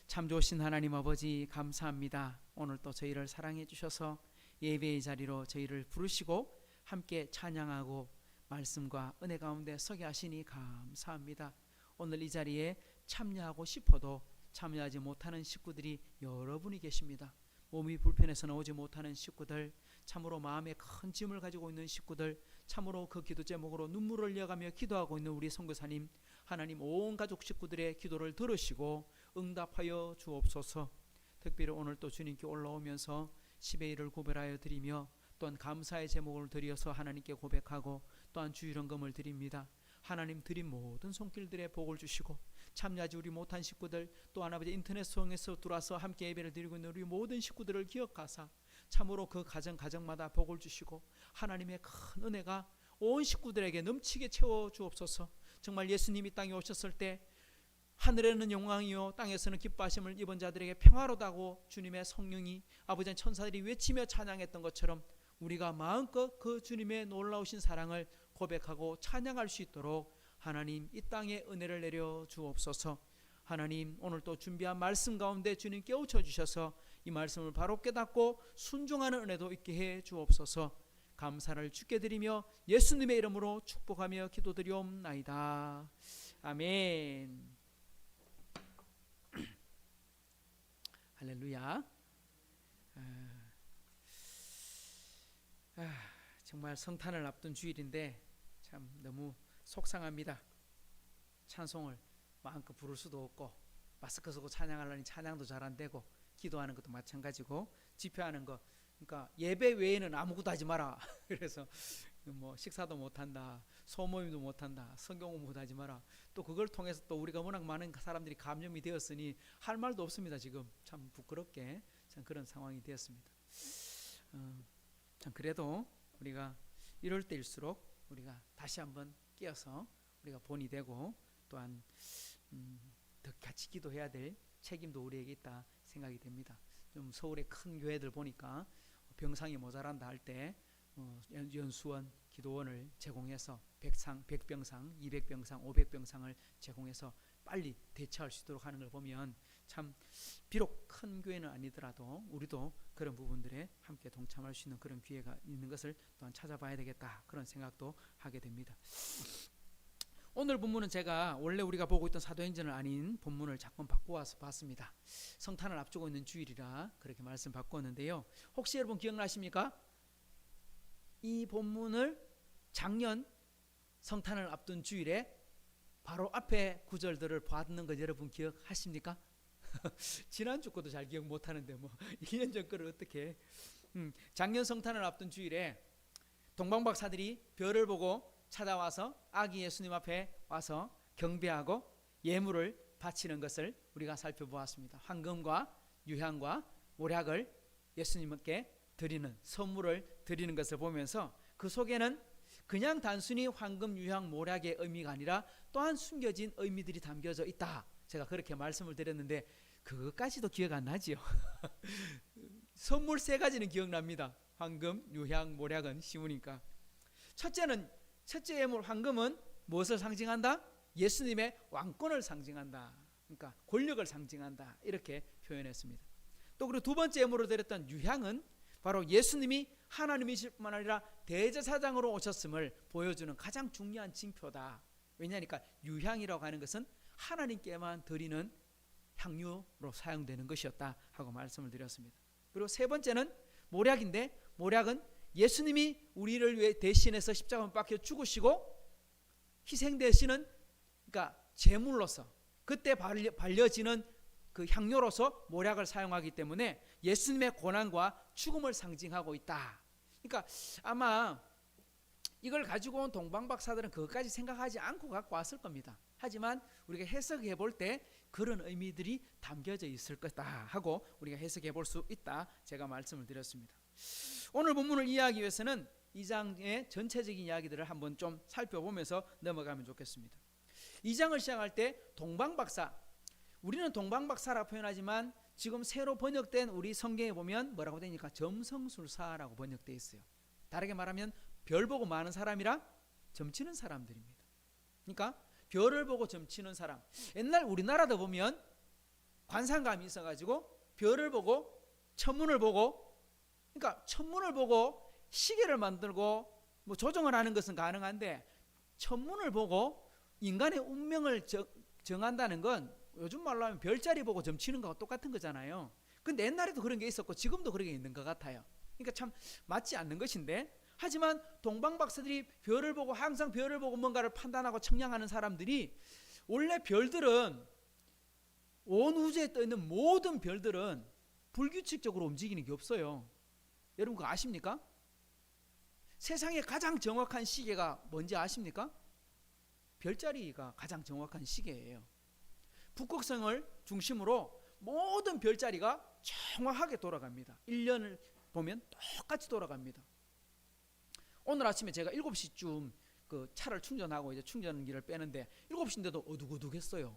참 좋으신 하나님 아버지 감사합니다. 오늘 또 저희를 사랑해 주셔서 예배의 자리로 저희를 부르시고 함께 찬양하고 말씀과 은혜 가운데 서게 하시니 감사합니다. 오늘 이 자리에 참여하고 싶어도 참여하지 못하는 식구들이 여러분이 계십니다. 몸이 불편해서 나오지 못하는 식구들, 참으로 마음에 큰 짐을 가지고 있는 식구들, 참으로 그 기도 제목으로 눈물을 흘려가며 기도하고 있는 우리 선교사님, 하나님 온 가족 식구들의 기도를 들으시고 응답하여 주옵소서. 특별히 오늘 또 주님께 올라오면서 10의 1을 구별하여 드리며 또한 감사의 제목을 드려서 하나님께 고백하고 또한 주일헌금을 드립니다. 하나님 드린 모든 손길들의 복을 주시고 참여하지 우리 못한 식구들, 또한 아버지 인터넷 통해서 들어와서 함께 예배를 드리고 있는 우리 모든 식구들을 기억하사 참으로 그 가정마다 복을 주시고 하나님의 큰 은혜가 온 식구들에게 넘치게 채워 주옵소서. 정말 예수님이 땅에 오셨을 때 하늘에는 영광이요 땅에서는 기뻐하심을 입은 자들에게 평화로다고 주님의 성령이 아버지 천사들이 외치며 찬양했던 것처럼 우리가 마음껏 그 주님의 놀라우신 사랑을 고백하고 찬양할 수 있도록 하나님 이 땅에 은혜를 내려 주옵소서. 하나님 오늘 또 준비한 말씀 가운데 주님 깨우쳐 주셔서 이 말씀을 바로 깨닫고 순종하는 은혜도 있게 해 주옵소서. 감사를 주께 드리며 예수님의 이름으로 축복하며 기도드리옵나이다. 아멘. 할렐루야. 정말 성탄을 앞둔 주일인데 참 너무 속상합니다. 찬송을 마음껏 부를 수도 없고 마스크 쓰고 찬양하려니 찬양도 잘 안 되고 기도하는 것도 마찬가지고 집회하는 거 그러니까 예배 외에는 아무것도 하지 마라. 그래서 뭐 식사도 못한다, 소모임도 못한다, 성경 공부도 하지 마라. 또 그걸 통해서 또 우리가 워낙 많은 사람들이 감염이 되었으니 할 말도 없습니다. 지금 참 부끄럽게 참 그런 상황이 되었습니다. 참 그래도 우리가 이럴 때일수록 우리가 다시 한번 깨어서 우리가 본이 되고 또한 더 같이 기도해야 될 책임도 우리에게 있다 생각이 됩니다. 좀 서울의 큰 교회들 보니까 병상이 모자란다 할 때 연수원, 기도원을 제공해서 100병상, 200병상, 500병상을 제공해서 빨리 대처할 수 있도록 하는 걸 보면 참 비록 큰 교회는 아니더라도 우리도 그런 부분들에 함께 동참할 수 있는 그런 기회가 있는 것을 또한 찾아봐야 되겠다 그런 생각도 하게 됩니다. 오늘 본문은 제가 원래 우리가 보고 있던 사도행전을 아닌 본문을 잠깐 바꿔와서 봤습니다. 성탄을 앞두고 있는 주일이라 그렇게 말씀 바꿨는데요. 혹시 여러분 기억나십니까? 이 본문을 작년 성탄을 앞둔 주일에 바로 앞에 구절들을 봤는 거 여러분 기억하십니까? 지난주 것도 잘 기억 못하는데 뭐 2년 전 거를 어떻게 작년 성탄을 앞둔 주일에 동방박사들이 별을 보고 찾아와서 아기 예수님 앞에 와서 경배하고 예물을 바치는 것을 우리가 살펴보았습니다. 황금과 유향과 모략을 예수님께 드리는 선물을 드리는 것을 보면서 그 속에는 그냥 단순히 황금, 유향, 모략의 의미가 아니라 또한 숨겨진 의미들이 담겨져 있다. 제가 그렇게 말씀을 드렸는데 그것까지도 기억 안 나지요. 선물 3가지는 기억납니다. 황금, 유향, 모략은 쉬우니까. 첫째 예물 황금은 무엇을 상징한다? 예수님의 왕권을 상징한다. 그러니까 권력을 상징한다. 이렇게 표현했습니다. 또 그리고 두 번째 예물로 드렸던 유향은 바로 예수님이 하나님이실 뿐만 아니라 대제사장으로 오셨음을 보여주는 가장 중요한 징표다. 왜냐하니까 유향이라고 하는 것은 하나님께만 드리는 향유로 사용되는 것이었다 하고 말씀을 드렸습니다. 그리고 세 번째는 모략인데 모략은 예수님이 우리를 위해 대신해서 십자가에 못 박혀 죽으시고 희생되시는 그러니까 제물로서 그때 발려지는 그 향료로서 모략을 사용하기 때문에 예수님의 고난과 죽음을 상징하고 있다. 그러니까 아마 이걸 가지고 온 동방박사들은 그것까지 생각하지 않고 갖고 왔을 겁니다. 하지만 우리가 해석해 볼 때 그런 의미들이 담겨져 있을 거다 하고 우리가 해석해 볼 수 있다 제가 말씀을 드렸습니다. 오늘 본문을 이해하기 위해서는 이 장의 전체적인 이야기들을 한번 좀 살펴보면서 넘어가면 좋겠습니다. 이 장을 시작할 때 동방박사, 우리는 동방박사라 표현하지만 지금 새로 번역된 우리 성경에 보면 뭐라고 되니까 점성술사라고 번역되어 있어요. 다르게 말하면 별 보고 많은 사람이라 점치는 사람들입니다. 그러니까 별을 보고 점치는 사람. 옛날 우리나라도 보면 관상감이 있어가지고 별을 보고 천문을 보고, 그러니까 천문을 보고 시계를 만들고 뭐 조정을 하는 것은 가능한데 천문을 보고 인간의 운명을 정한다는 건 요즘 말로 하면 별자리 보고 점치는 거와 똑같은 거잖아요. 근데 옛날에도 그런 게 있었고 지금도 그런 게 있는 것 같아요. 그러니까 참 맞지 않는 것인데, 하지만 동방박사들이 별을 보고 항상 별을 보고 뭔가를 판단하고 측량하는 사람들이, 원래 별들은 온 우주에 떠 있는 모든 별들은 불규칙적으로 움직이는 게 없어요. 여러분 그거 아십니까? 세상에 가장 정확한 시계가 뭔지 아십니까? 별자리가 가장 정확한 시계예요. 북극성을 중심으로 모든 별자리가 정확하게 돌아갑니다. 1년을 보면 똑같이 돌아갑니다. 오늘 아침에 제가 7시쯤 그 차를 충전하고 이제 충전기를 빼는데 7시인데도 어둑어둑했어요.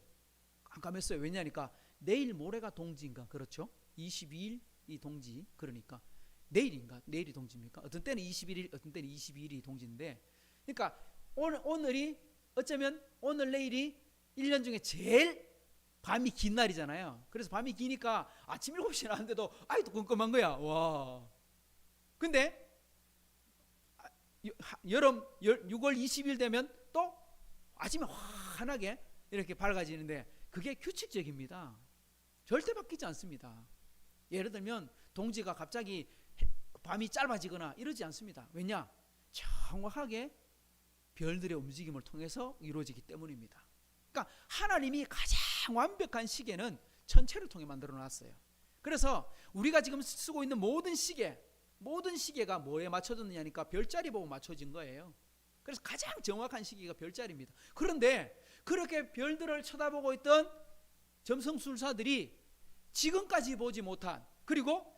깜깜했어요. 왜냐니까 내일 모레가 동지인가, 그렇죠? 22일이 동지, 그러니까 내일인가? 내일이 동지입니까? 어떤 때는 21일, 어떤 때는 22일이 동지인데, 그러니까 오늘이 어쩌면 오늘 내일이 1년 중에 제일 밤이 긴 날이잖아요. 그래서 밤이 기니까 아침 7시에 나왔는데도 아직도 깜깜한 거야. 와. 근데 여름 6월 20일 되면 또 아침에 환하게 이렇게 밝아지는데 그게 규칙적입니다. 절대 바뀌지 않습니다. 예를 들면 동지가 갑자기 밤이 짧아지거나 이러지 않습니다. 왜냐? 정확하게 별들의 움직임을 통해서 이루어지기 때문입니다. 그러니까 하나님이 가장 완벽한 시계는 천체를 통해 만들어 놨어요. 그래서 우리가 지금 쓰고 있는 모든 시계가 뭐에 맞춰졌느냐니까 별자리 보고 맞춰진 거예요. 그래서 가장 정확한 시계가 별자리입니다. 그런데 그렇게 별들을 쳐다보고 있던 점성술사들이 지금까지 보지 못한, 그리고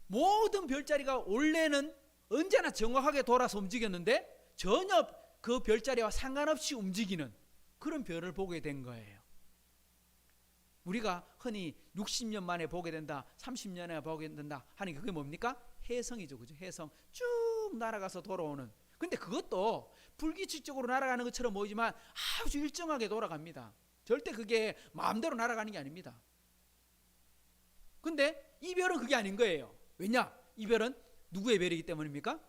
모든 별자리가 원래는 언제나 정확하게 돌아서 움직였는데 전혀 그 별자리와 상관없이 움직이는 그런 별을 보게 된 거예요. 우리가 흔히 60년 만에 보게 된다, 30년에 보게 된다 하니 그게 뭡니까? 해성이죠, 그죠? 해성 쭉 날아가서 돌아오는. 근데 그것도 불규칙적으로 날아가는 것처럼 보이지만 아주 일정하게 돌아갑니다. 절대 그게 마음대로 날아가는 게 아닙니다. 근데 이 별은 그게 아닌 거예요. 왜냐? 이 별은 누구의 별이기 때문입니까?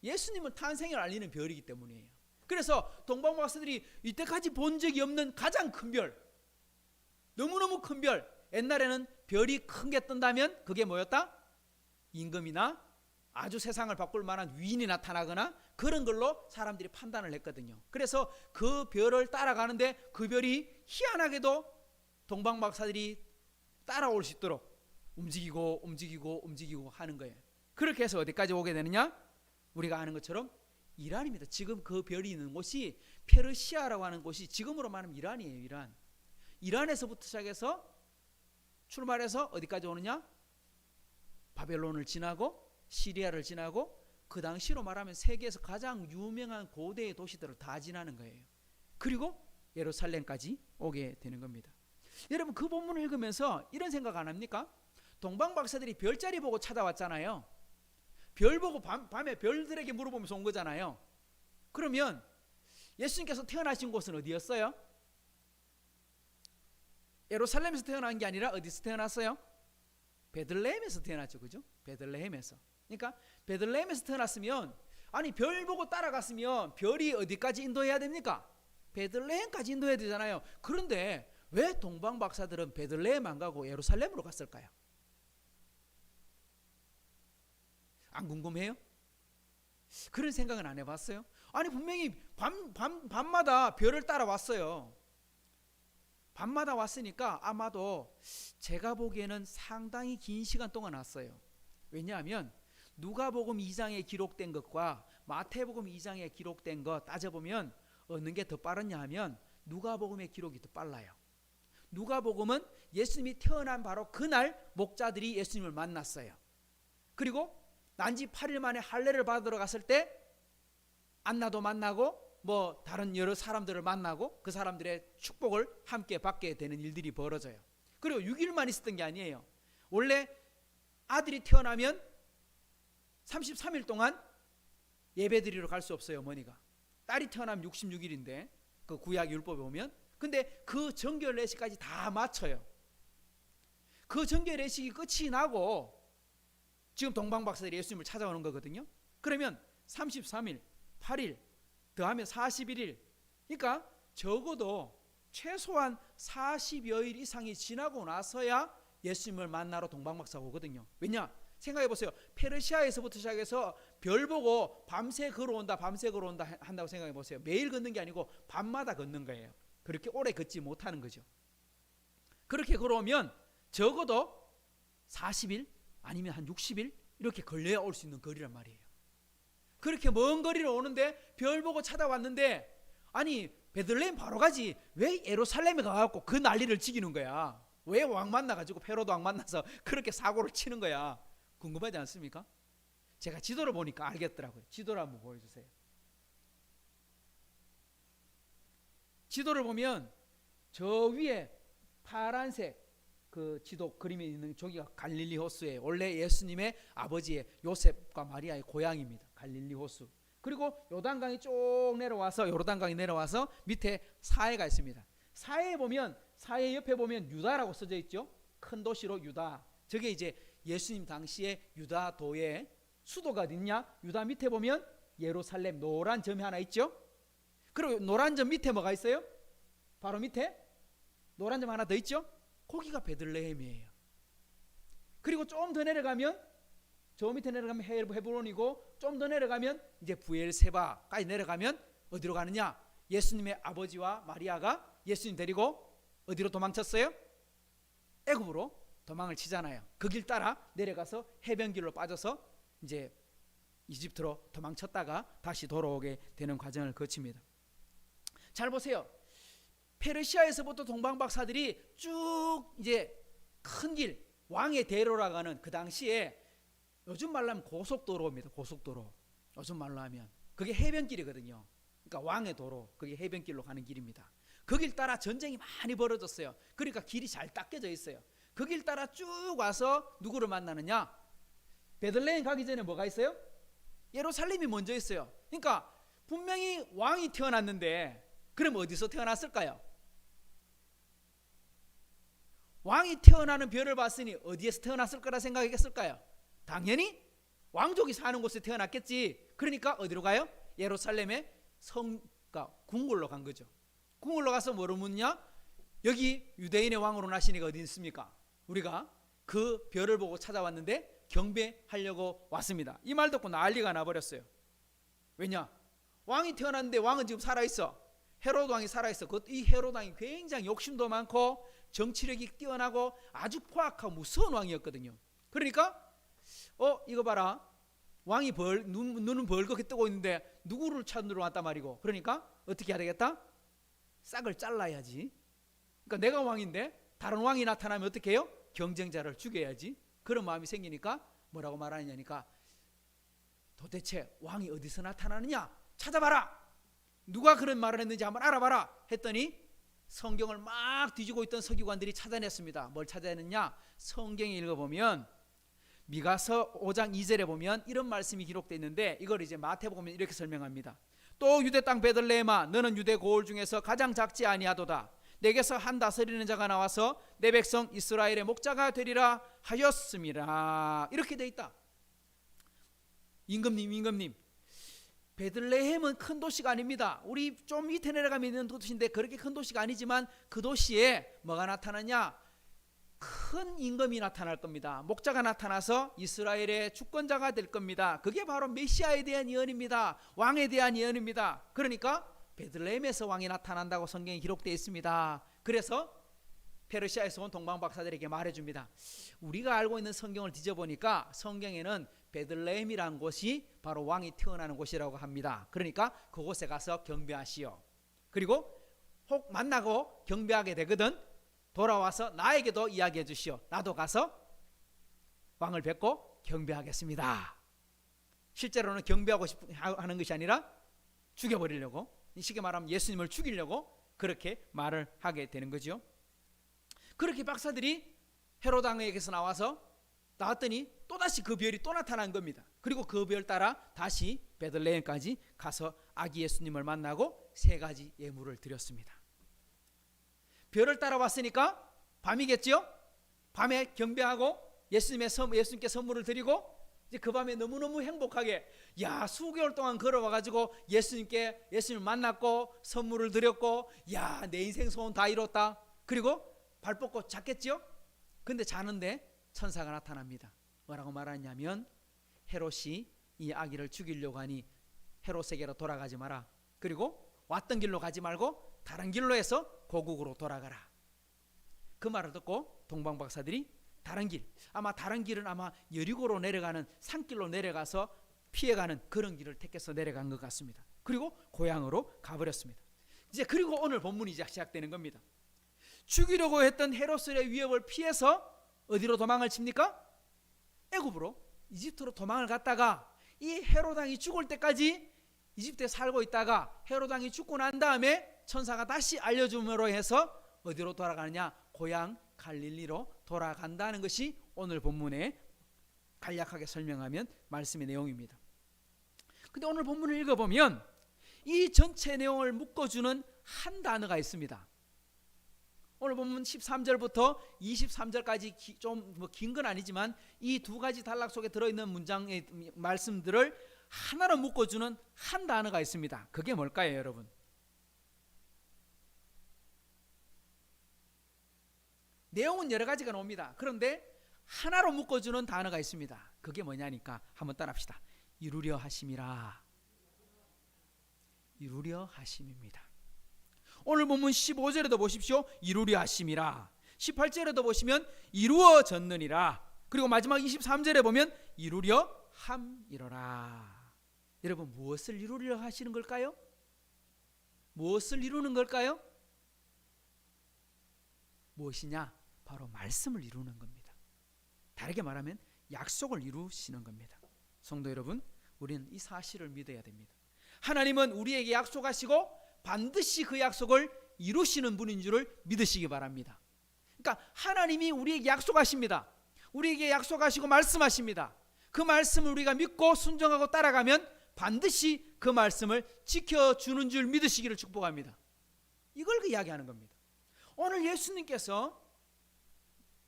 예수님을 탄생을 알리는 별이기 때문이에요. 그래서 동방박사들이 이때까지 본 적이 없는 가장 큰 별, 너무너무 큰 별, 옛날에는 별이 큰 게 뜬다면 그게 뭐였다? 임금이나 아주 세상을 바꿀 만한 위인이 나타나거나 그런 걸로 사람들이 판단을 했거든요. 그래서 그 별을 따라가는데 그 별이 희한하게도 동방박사들이 따라올 수 있도록 움직이고 하는 거예요. 그렇게 해서 어디까지 오게 되느냐? 우리가 아는 것처럼 이란입니다. 지금 그 별이 있는 곳이 페르시아라고 하는 곳이 지금으로 말하면 이란이에요. 이란. 이란에서부터 시작해서 출발해서 어디까지 오느냐? 바벨론을 지나고 시리아를 지나고 그 당시로 말하면 세계에서 가장 유명한 고대의 도시들을 다 지나는 거예요. 그리고 예루살렘까지 오게 되는 겁니다. 여러분 그 본문을 읽으면서 이런 생각 안 합니까? 동방박사들이 별자리 보고 찾아왔잖아요. 별 보고 밤에 별들에게 물어보면서 온 거잖아요. 그러면 예수님께서 태어나신 곳은 어디였어요? 예루살렘에서 태어난 게 아니라 어디서 태어났어요? 베들레헴에서 태어났죠, 그죠? 베들레헴에서. 그러니까 베들레헴에서 태어났으면, 아니 별 보고 따라갔으면 별이 어디까지 인도해야 됩니까? 베들레헴까지 인도해야 되잖아요. 그런데 왜 동방박사들은 베들레헴 안 가고 예루살렘으로 갔을까요? 안 궁금해요? 그런 생각은 안 해봤어요? 아니 분명히 밤마다 별을 따라왔어요. 밤마다 왔으니까 아마도 제가 보기에는 상당히 긴 시간 동안 왔어요. 왜냐하면 누가복음 2장에 기록된 것과 마태복음 2장에 기록된 것 따져보면 어느 게 더 빠르냐 하면 누가복음의 기록이 더 빨라요. 누가복음은 예수님이 태어난 바로 그날 목자들이 예수님을 만났어요. 그리고 난지 8일 만에 할례를 받으러 갔을 때 안나도 만나고 뭐 다른 여러 사람들을 만나고 그 사람들의 축복을 함께 받게 되는 일들이 벌어져요. 그리고 6일만 있었던 게 아니에요. 원래 아들이 태어나면 33일 동안 예배드리러 갈 수 없어요. 어머니가. 딸이 태어나면 66일인데 그 구약 율법에 보면, 근데 그 정결 예식까지 다 마쳐요. 그 정결 예식이 끝이 나고 지금 동방박사들이 예수님을 찾아오는 거거든요. 그러면 33일, 8일 더하면 41일, 그러니까 적어도 최소한 40여일 이상이 지나고 나서야 예수님을 만나러 동방박사가 오거든요. 왜냐? 생각해 보세요. 페르시아에서부터 시작해서 별 보고 밤새 걸어온다 한다고 생각해 보세요. 매일 걷는 게 아니고 밤마다 걷는 거예요. 그렇게 오래 걷지 못하는 거죠. 그렇게 걸어오면 적어도 40일 아니면 한 60일 이렇게 걸려야 올 수 있는 거리란 말이에요. 그렇게 먼 거리를 오는데 별 보고 찾아왔는데, 아니 베들레헴 바로 가지 왜 예루살렘에 가갖고 그 난리를 지기는 거야? 왜 왕 만나가지고 헤로드 왕 만나서 그렇게 사고를 치는 거야? 궁금하지 않습니까? 제가 지도를 보니까 알겠더라고요. 지도를 한번 보여주세요. 지도를 보면 저 위에 파란색 그 지도 그림에 있는 저기가 갈릴리 호수예요. 원래 예수님의 아버지의 요셉과 마리아의 고향입니다. 갈릴리 호수. 그리고 요단강이 쭉 내려와서 요르단강이 내려와서 밑에 사해가 있습니다. 사해에 보면, 사해 옆에 보면 유다라고 써져 있죠. 큰 도시로 유다. 저게 이제 예수님 당시에 유다도의 수도가 어딨냐? 유다 밑에 보면 예루살렘 노란 점이 하나 있죠. 그리고 노란 점 밑에 뭐가 있어요? 바로 밑에 노란 점 하나 더 있죠. 거기가 베들레헴이에요. 그리고 좀 더 내려가면, 저 밑에 내려가면 헤브론이고, 좀 더 내려가면 이제 부엘세바까지 내려가면 어디로 가느냐? 예수님의 아버지와 마리아가 예수님 데리고 어디로 도망쳤어요? 애굽으로 도망을 치잖아요. 그 길 따라 내려가서 해변길로 빠져서 이제 이집트로 도망쳤다가 다시 돌아오게 되는 과정을 거칩니다. 잘 보세요. 페르시아에서부터 동방박사들이 쭉 이제 큰 길, 왕의 대로라고 하는, 그 당시에 요즘 말로 하면 고속도로입니다. 고속도로. 요즘 말로 하면 그게 해변길이거든요. 그러니까 왕의 도로, 그게 해변길로 가는 길입니다. 그 길 따라 전쟁이 많이 벌어졌어요. 그러니까 길이 잘 닦여져 있어요. 그 길 따라 쭉 와서 누구를 만나느냐? 베들레헴 가기 전에 뭐가 있어요? 예루살렘이 먼저 있어요. 그러니까 분명히 왕이 태어났는데, 그럼 어디서 태어났을까요? 왕이 태어나는 별을 봤으니 어디에서 태어났을 거라 생각했을까요? 당연히 왕족이 사는 곳에 태어났겠지. 그러니까 어디로 가요? 예루살렘의 그러니까 궁궐로 간 거죠. 궁궐로 가서 뭐를 묻냐? 여기 유대인의 왕으로 나신 이가 어디 있습니까? 우리가 그 별을 보고 찾아왔는데 경배하려고 왔습니다. 이 말 듣고 난리가 나버렸어요. 왜냐? 왕이 태어났는데 왕은 지금 살아있어. 헤로드 왕이 살아있어. 이 헤로드 왕이 굉장히 욕심도 많고 정치력이 뛰어나고 아주 포악하고 무서운 왕이었거든요. 그러니까 이거 봐라, 왕이 눈은 벌겋게 뜨고 있는데 누구를 찾으러 왔단 말이고, 그러니까 어떻게 해야 되겠다? 싹을 잘라야지. 그러니까 내가 왕인데 다른 왕이 나타나면 어떻게 해요? 경쟁자를 죽여야지. 그런 마음이 생기니까 뭐라고 말하느냐니까, 도대체 왕이 어디서 나타나느냐 찾아봐라. 누가 그런 말을 했는지 한번 알아봐라 했더니 성경을 막 뒤지고 있던 서기관들이 찾아냈습니다. 뭘 찾아냈느냐? 성경에 읽어보면 미가서 5장 2절에 보면 이런 말씀이 기록되어 있는데, 이걸 이제 마태복음에 이렇게 설명합니다. 또 유대 땅 베들레헴아, 너는 유대 고을 중에서 가장 작지 아니하도다. 내게서 한 다스리는 자가 나와서 내 백성 이스라엘의 목자가 되리라 하였음이라. 이렇게 돼 있다. 임금님, 베들레헴은 큰 도시가 아닙니다. 우리 좀 밑에 내려가면 있는 도시인데 그렇게 큰 도시가 아니지만 그 도시에 뭐가 나타나냐? 큰 임금이 나타날 겁니다. 목자가 나타나서 이스라엘의 주권자가 될 겁니다. 그게 바로 메시아에 대한 예언입니다. 왕에 대한 예언입니다. 그러니까 베들레헴에서 왕이 나타난다고 성경에 기록되어 있습니다. 그래서 페르시아에서 온 동방박사들에게 말해줍니다. 우리가 알고 있는 성경을 뒤져보니까 성경에는 베들레헴이라는 곳이 바로 왕이 태어나는 곳이라고 합니다. 그러니까 그곳에 가서 경배하시오. 그리고 혹 만나고 경배하게 되거든 돌아와서 나에게도 이야기해 주시오. 나도 가서 왕을 뵙고 경배하겠습니다. 실제로는 경배하고 하는 것이 아니라 죽여버리려고, 쉽게 말하면 예수님을 죽이려고 그렇게 말을 하게 되는 거죠. 그렇게 박사들이 헤롯 왕에게서 나왔더니 또다시 그 별이 또 나타난 겁니다. 그리고 그 별 따라 다시 베들레헴까지 가서 아기 예수님을 만나고 3가지 예물을 드렸습니다. 별을 따라왔으니까 밤이겠죠. 밤에 경배하고 예수님께 선물을 드리고, 이제 그 밤에 너무너무 행복하게 수개월 동안 걸어와가지고 예수님을 만났고 선물을 드렸고, 내 인생 소원 다 이뤘다. 그리고 발 뻗고 잤겠죠. 근데 자는데 천사가 나타납니다. 뭐라고 말하냐면, 헤롯이 이 아기를 죽이려고 하니 헤롯에게로 돌아가지 마라. 그리고 왔던 길로 가지 말고 다른 길로 해서 고국으로 돌아가라. 그 말을 듣고 동방박사들이 다른 길은 아마 여리고로 내려가는 산길로 내려가서 피해가는 그런 길을 택해서 내려간 것 같습니다. 그리고 고향으로 가버렸습니다. 이제 그리고 오늘 본문이 시작되는 겁니다. 죽이려고 했던 헤롯의 위협을 피해서 어디로 도망을 칩니까? 애굽으로, 이집트로 도망을 갔다가 이 헤롯 왕이 죽을 때까지 이집트에 살고 있다가 헤롯 왕이 죽고 난 다음에 천사가 다시 알려줌으로 해서 어디로 돌아가느냐? 고향 갈릴리로 돌아간다는 것이 오늘 본문에 간략하게 설명하면 말씀의 내용입니다. 근데 오늘 본문을 읽어보면 이 전체 내용을 묶어주는 한 단어가 있습니다. 오늘 본문 13절부터 23절까지 좀 긴 건 아니지만 이 2가지 단락 속에 들어있는 문장의 말씀들을 하나로 묶어주는 한 단어가 있습니다. 그게 뭘까요, 여러분? 내용은 여러 가지가 나옵니다. 그런데 하나로 묶어주는 단어가 있습니다. 그게 뭐냐니까 한번 따라합시다. 이루려 하심이라. 이루려 하심입니다. 오늘 본문 15절에도 보십시오. 이루려 하심이라. 18절에도 보시면 이루어졌느니라. 그리고 마지막 23절에 보면 이루려 함이로라. 여러분, 무엇을 이루려 하시는 걸까요? 무엇을 이루는 걸까요? 무엇이냐? 바로 말씀을 이루는 겁니다. 다르게 말하면 약속을 이루시는 겁니다. 성도 여러분, 우리는 이 사실을 믿어야 됩니다. 하나님은 우리에게 약속하시고 반드시 그 약속을 이루시는 분인 줄을 믿으시기 바랍니다. 그러니까 하나님이 우리에게 약속하십니다. 우리에게 약속하시고 말씀하십니다. 그 말씀을 우리가 믿고 순종하고 따라가면 반드시 그 말씀을 지켜주는 줄 믿으시기를 축복합니다. 이걸 이야기하는 겁니다. 오늘 예수님께서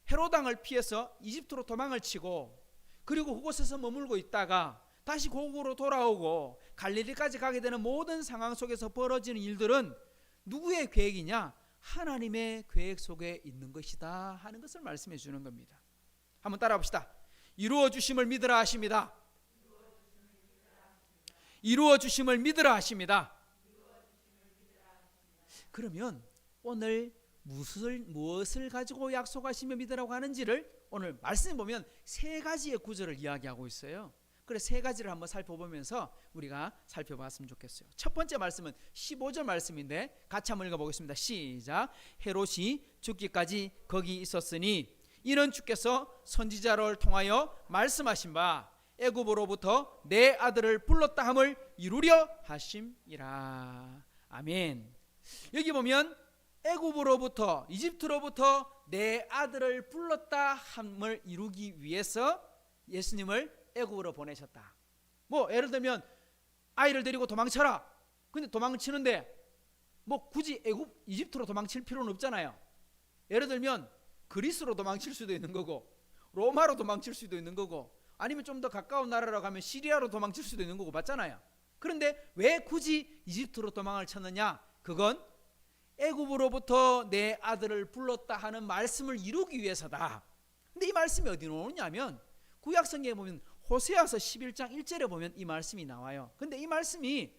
헤롯 왕을 피해서 이집트로 도망을 치고, 그리고 그곳에서 머물고 있다가 다시 고국으로 돌아오고 갈릴리까지 가게 되는 모든 상황 속에서 벌어지는 일들은 누구의 계획이냐? 하나님의 계획 속에 있는 것이다 하는 것을 말씀해 주는 겁니다. 한번 따라 봅시다. 이루어 주심을 믿으라 하십니다. 이루어 주심을 믿으라 하십니다. 그러면 오늘 무엇을 가지고 약속하시며 믿으라고 하는지를 오늘 말씀에 보면 3가지의 구절을 이야기하고 있어요. 그래서 3가지를 한번 살펴보면서 우리가 살펴봤으면 좋겠어요. 첫 번째 말씀은 15절 말씀인데 같이 한번 읽어보겠습니다. 시작. 헤롯이 죽기까지 거기 있었으니 이는 주께서 선지자를 통하여 말씀하신 바 애굽으로부터 내 아들을 불렀다 함을 이루려 하심이라. 아멘. 여기 보면 애굽으로부터, 이집트로부터 내 아들을 불렀다 함을 이루기 위해서 예수님을 애굽으로 보내셨다. 뭐 예를 들면 아이를 데리고 도망쳐라. 근데 도망치는데 뭐 굳이 이집트로 도망칠 필요는 없잖아요. 예를 들면 그리스로 도망칠 수도 있는 거고, 로마로 도망칠 수도 있는 거고, 아니면 좀 더 가까운 나라로 가면 시리아로 도망칠 수도 있는 거고, 맞잖아요. 그런데 왜 굳이 이집트로 도망을 쳤느냐? 그건 애굽으로부터 내 아들을 불렀다 하는 말씀을 이루기 위해서다. 근데 이 말씀이 어디 나오냐면 구약 성경에 보면 호세아서 11장 1절에 보면 이 말씀이 나와요. 근데 이 말씀이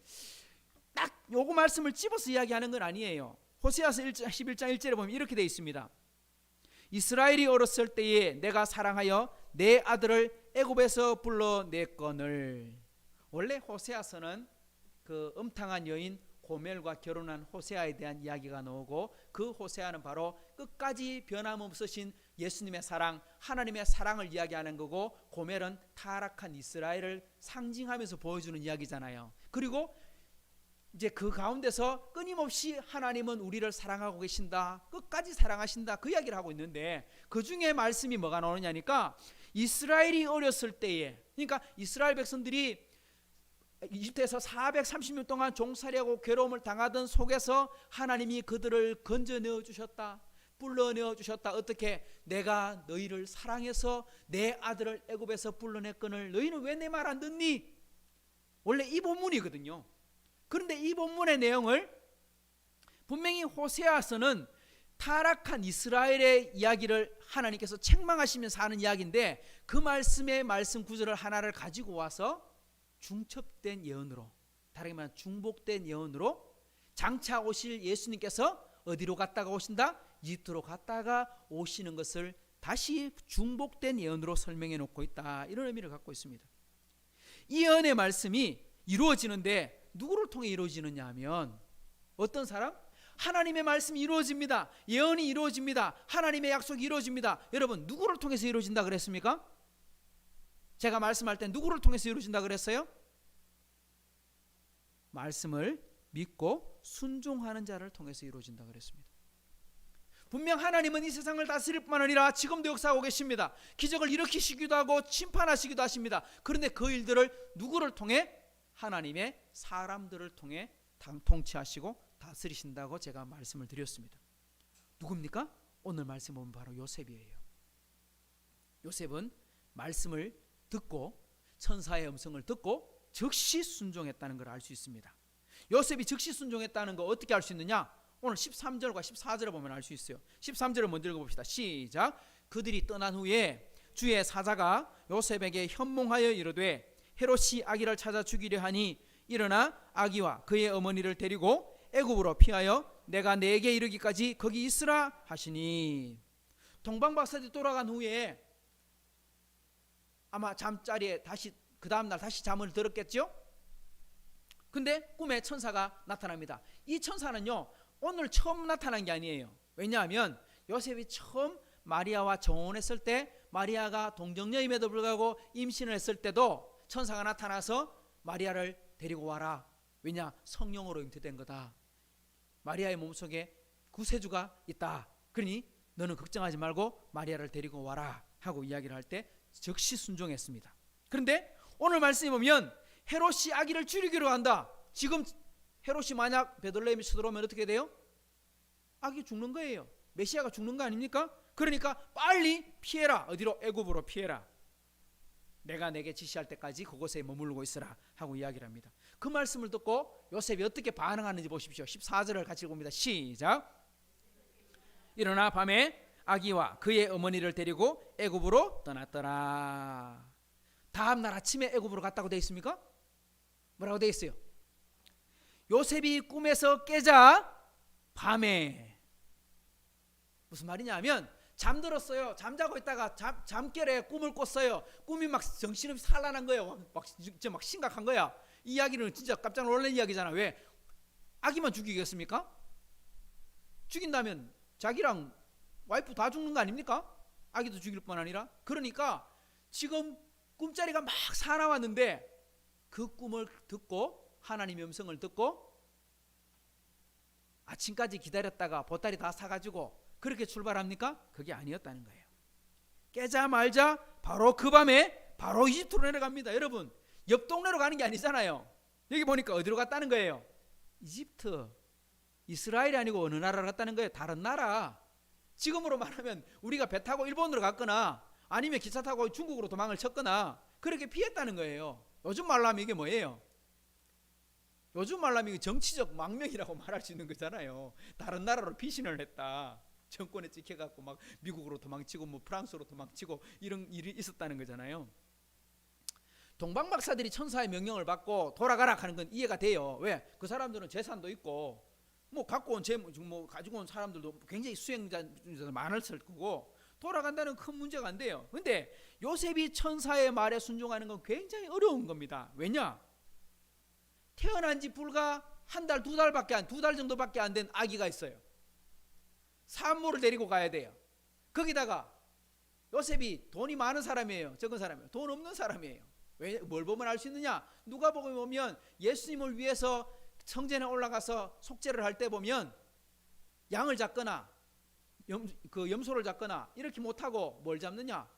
딱 요거 말씀을 집어서 이야기하는 건 아니에요. 호세아서 11장 1절에 보면 이렇게 되어 있습니다. 이스라엘이 어렸을 때에 내가 사랑하여 내 아들을 애굽에서 불러냈거늘. 원래 호세아서는 그 음탕한 여인 고멜과 결혼한 호세아에 대한 이야기가 나오고, 그 호세아는 바로 끝까지 변함없으신 예수님의 사랑, 하나님의 사랑을 이야기하는 거고, 고멜은 타락한 이스라엘을 상징하면서 보여주는 이야기잖아요. 그리고 이제 그 가운데서 끊임없이 하나님은 우리를 사랑하고 계신다, 끝까지 사랑하신다, 그 이야기를 하고 있는데, 그 중에 말씀이 뭐가 나오느냐니까, 이스라엘이 어렸을 때에, 그러니까 이스라엘 백성들이 이집트에서 430년 동안 종살이하고 괴로움을 당하던 속에서 하나님이 그들을 건져내어 주셨다, 불러내어 주셨다. 어떻게? 내가 너희를 사랑해서 내 아들을 애굽에서 불러냈거늘 너희는 왜 내 말 안 듣니? 원래 이 본문이거든요. 그런데 이 본문의 내용을 분명히 호세아서는 타락한 이스라엘의 이야기를 하나님께서 책망하시면서 하는 이야기인데, 그 말씀의 말씀 구절을 하나를 가지고 와서 중첩된 예언으로, 다르게 말하면 중복된 예언으로 장차 오실 예수님께서 어디로 갔다가 오신다? 이집트로 갔다가 오시는 것을 다시 중복된 예언으로 설명해 놓고 있다, 이런 의미를 갖고 있습니다. 이 예언의 말씀이 이루어지는데 누구를 통해 이루어지느냐 하면, 어떤 사람? 하나님의 말씀이 이루어집니다. 예언이 이루어집니다. 하나님의 약속이 이루어집니다. 여러분, 누구를 통해서 이루어진다 그랬습니까? 제가 말씀할 때 누구를 통해서 이루어진다 그랬어요? 말씀을 믿고 순종하는 자를 통해서 이루어진다 그랬습니다. 분명 하나님은 이 세상을 다스릴 뿐만 아니라 지금도 역사하고 계십니다. 기적을 일으키시기도 하고 심판하시기도 하십니다. 그런데 그 일들을 누구를 통해? 하나님의 사람들을 통해 통치하시고 다스리신다고 제가 말씀을 드렸습니다. 누굽니까? 오늘 말씀 보면 바로 요셉이에요. 요셉은 말씀을 듣고 천사의 음성을 듣고 즉시 순종했다는 걸 알 수 있습니다. 요셉이 즉시 순종했다는 거 어떻게 알 수 있느냐? 오늘 13절과 14절을 보면 알 수 있어요. 13절을 먼저 읽어봅시다. 시작. 그들이 떠난 후에 주의 사자가 요셉에게 현몽하여 이르되, 헤롯이 아기를 찾아 죽이려 하니 일어나 아기와 그의 어머니를 데리고 애굽으로 피하여 내가 내게 이르기까지 거기 있으라 하시니. 동방박사들이 돌아간 후에 아마 잠자리에 다시 그 다음날 다시 잠을 들었겠죠. 근데 꿈에 천사가 나타납니다. 이 천사는요, 오늘 처음 나타난 게 아니에요. 왜냐하면 요셉이 처음 마리아와 정혼했을 때, 마리아가 동정녀임에도 불구하고 임신을 했을 때도 천사가 나타나서 마리아를 데리고 와라. 왜냐? 성령으로 잉태된 거다. 마리아의 몸속에 구세주가 있다. 그러니 너는 걱정하지 말고 마리아를 데리고 와라 하고 이야기를 할 때 즉시 순종했습니다. 그런데 오늘 말씀에 보면 헤롯이 아기를 죽이기로 한다. 지금 헤롯이 만약 베들레헴에 쳐들어오면 어떻게 돼요? 아기 죽는 거예요. 메시아가 죽는 거 아닙니까? 그러니까 빨리 피해라. 어디로? 애굽으로 피해라. 내가 내게 지시할 때까지 그곳에 머무르고 있으라 하고 이야기를 합니다. 그 말씀을 듣고 요셉이 어떻게 반응하는지 보십시오. 14절을 같이 읽어봅니다. 시작. 일어나 밤에 아기와 그의 어머니를 데리고 애굽으로 떠났더라. 다음 날 아침에 애굽으로 갔다고 되어 있습니까? 뭐라고 되어 있어요? 요셉이 꿈에서 깨자 밤에. 무슨 말이냐 하면 잠들었어요. 잠자고 있다가 잠결에 꿈을 꿨어요. 꿈이 막 정신없이 산란한 거예요. 막 심각한 거야. 이 이야기는 진짜 깜짝 놀란 이야기잖아. 왜? 아기만 죽이겠습니까? 죽인다면 자기랑 와이프 다 죽는 거 아닙니까? 아기도 죽일 뿐 아니라. 그러니까 지금 꿈자리가 막 사나웠는데 그 꿈을 듣고 하나님의 음성을 듣고 아침까지 기다렸다가 보따리 다 사가지고 그렇게 출발합니까? 그게 아니었다는 거예요. 깨자말자 바로 그 밤에 바로 이집트로 내려갑니다. 여러분, 옆 동네로 가는 게 아니잖아요. 여기 보니까 어디로 갔다는 거예요? 이집트. 이스라엘이 아니고 어느 나라로 갔다는 거예요? 다른 나라. 지금으로 말하면 우리가 배 타고 일본으로 갔거나 아니면 기차 타고 중국으로 도망을 쳤거나 그렇게 피했다는 거예요. 요즘 말로 하면 이게 뭐예요? 요즘 말로 하면 정치적 망명이라고 말할 수 있는 거잖아요. 다른 나라로 피신을 했다. 정권에 찍혀갖고 막 미국으로 도망치고 뭐 프랑스로 도망치고 이런 일이 있었다는 거잖아요. 동방박사들이 천사의 명령을 받고 돌아가라 하는 건 이해가 돼요. 왜? 그 사람들은 재산도 있고 뭐 갖고 온 뭐 가지고 온 사람들도 굉장히 수행자 많았을 거고 돌아간다는 큰 문제가 안 돼요. 근데 요셉이 천사의 말에 순종하는 건 굉장히 어려운 겁니다. 왜냐? 태어난 지 불과 한 달, 두 달 정도밖에 안 된 아기가 있어요. 산모를 데리고 가야 돼요. 거기다가 요셉이 돈이 많은 사람이에요, 적은 사람이에요? 돈 없는 사람이에요. 왜, 뭘 보면 알 수 있느냐? 누가복음에 보면 예수님을 위해서 성전에 올라가서 속죄를 할 때 보면 양을 잡거나 염소를 잡거나 이렇게 못하고 뭘 잡느냐?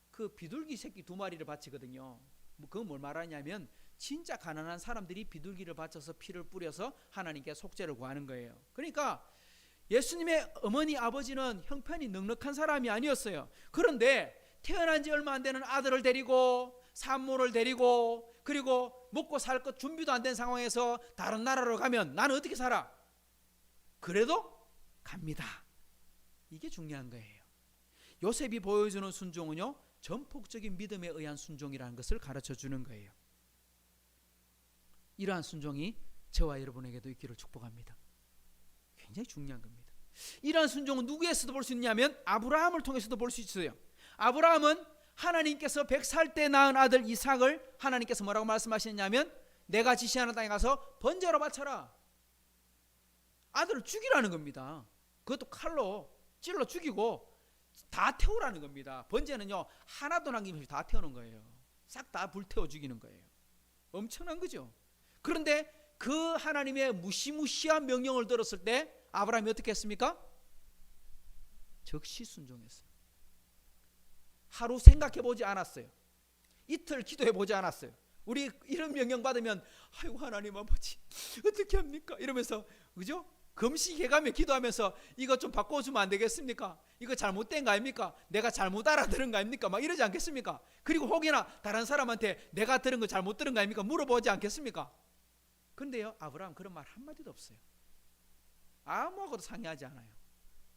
그 비둘기 새끼 2마리를 바치거든요. 그건 뭘 말하냐면 진짜 가난한 사람들이 비둘기를 바쳐서 피를 뿌려서 하나님께 속죄를 구하는 거예요. 그러니까 예수님의 어머니 아버지는 형편이 넉넉한 사람이 아니었어요. 그런데 태어난 지 얼마 안 되는 아들을 데리고 산모를 데리고 그리고 먹고 살 것 준비도 안 된 상황에서 다른 나라로 가면 나는 어떻게 살아? 그래도 갑니다. 이게 중요한 거예요. 요셉이 보여주는 순종은요, 전폭적인 믿음에 의한 순종이라는 것을 가르쳐 주는 거예요. 이러한 순종이 저와 여러분에게도 있기를 축복합니다. 굉장히 중요한 겁니다. 이러한 순종은 누구에서도 볼 수 있냐면 아브라함을 통해서도 볼 수 있어요. 아브라함은 하나님께서 100살 때 낳은 아들 이삭을 하나님께서 뭐라고 말씀하셨냐면 내가 지시하는 땅에 가서 번제로 바쳐라. 아들을 죽이라는 겁니다. 그것도 칼로 찔러 죽이고 다 태우라는 겁니다. 번제는요, 하나도 남김없이 다 태우는 거예요. 싹 다 불태워 죽이는 거예요. 엄청난 거죠. 그런데 그 하나님의 무시무시한 명령을 들었을 때 아브라함이 어떻게 했습니까? 즉시 순종했어요. 하루 생각해 보지 않았어요. 이틀 기도해 보지 않았어요. 우리 이런 명령 받으면 아이고 하나님 아버지 어떻게 합니까? 이러면서 그죠? 금식해가며 기도하면서 이거 좀 바꿔주면 안 되겠습니까? 이거 잘못된 거 아닙니까? 내가 잘못 알아들은 거 아닙니까? 막 이러지 않겠습니까? 그리고 혹여나 다른 사람한테 내가 들은 거 잘못 들은 거 아닙니까? 물어보지 않겠습니까? 근데요, 아브라함 그런 말 한마디도 없어요. 아무하고도 상의하지 않아요.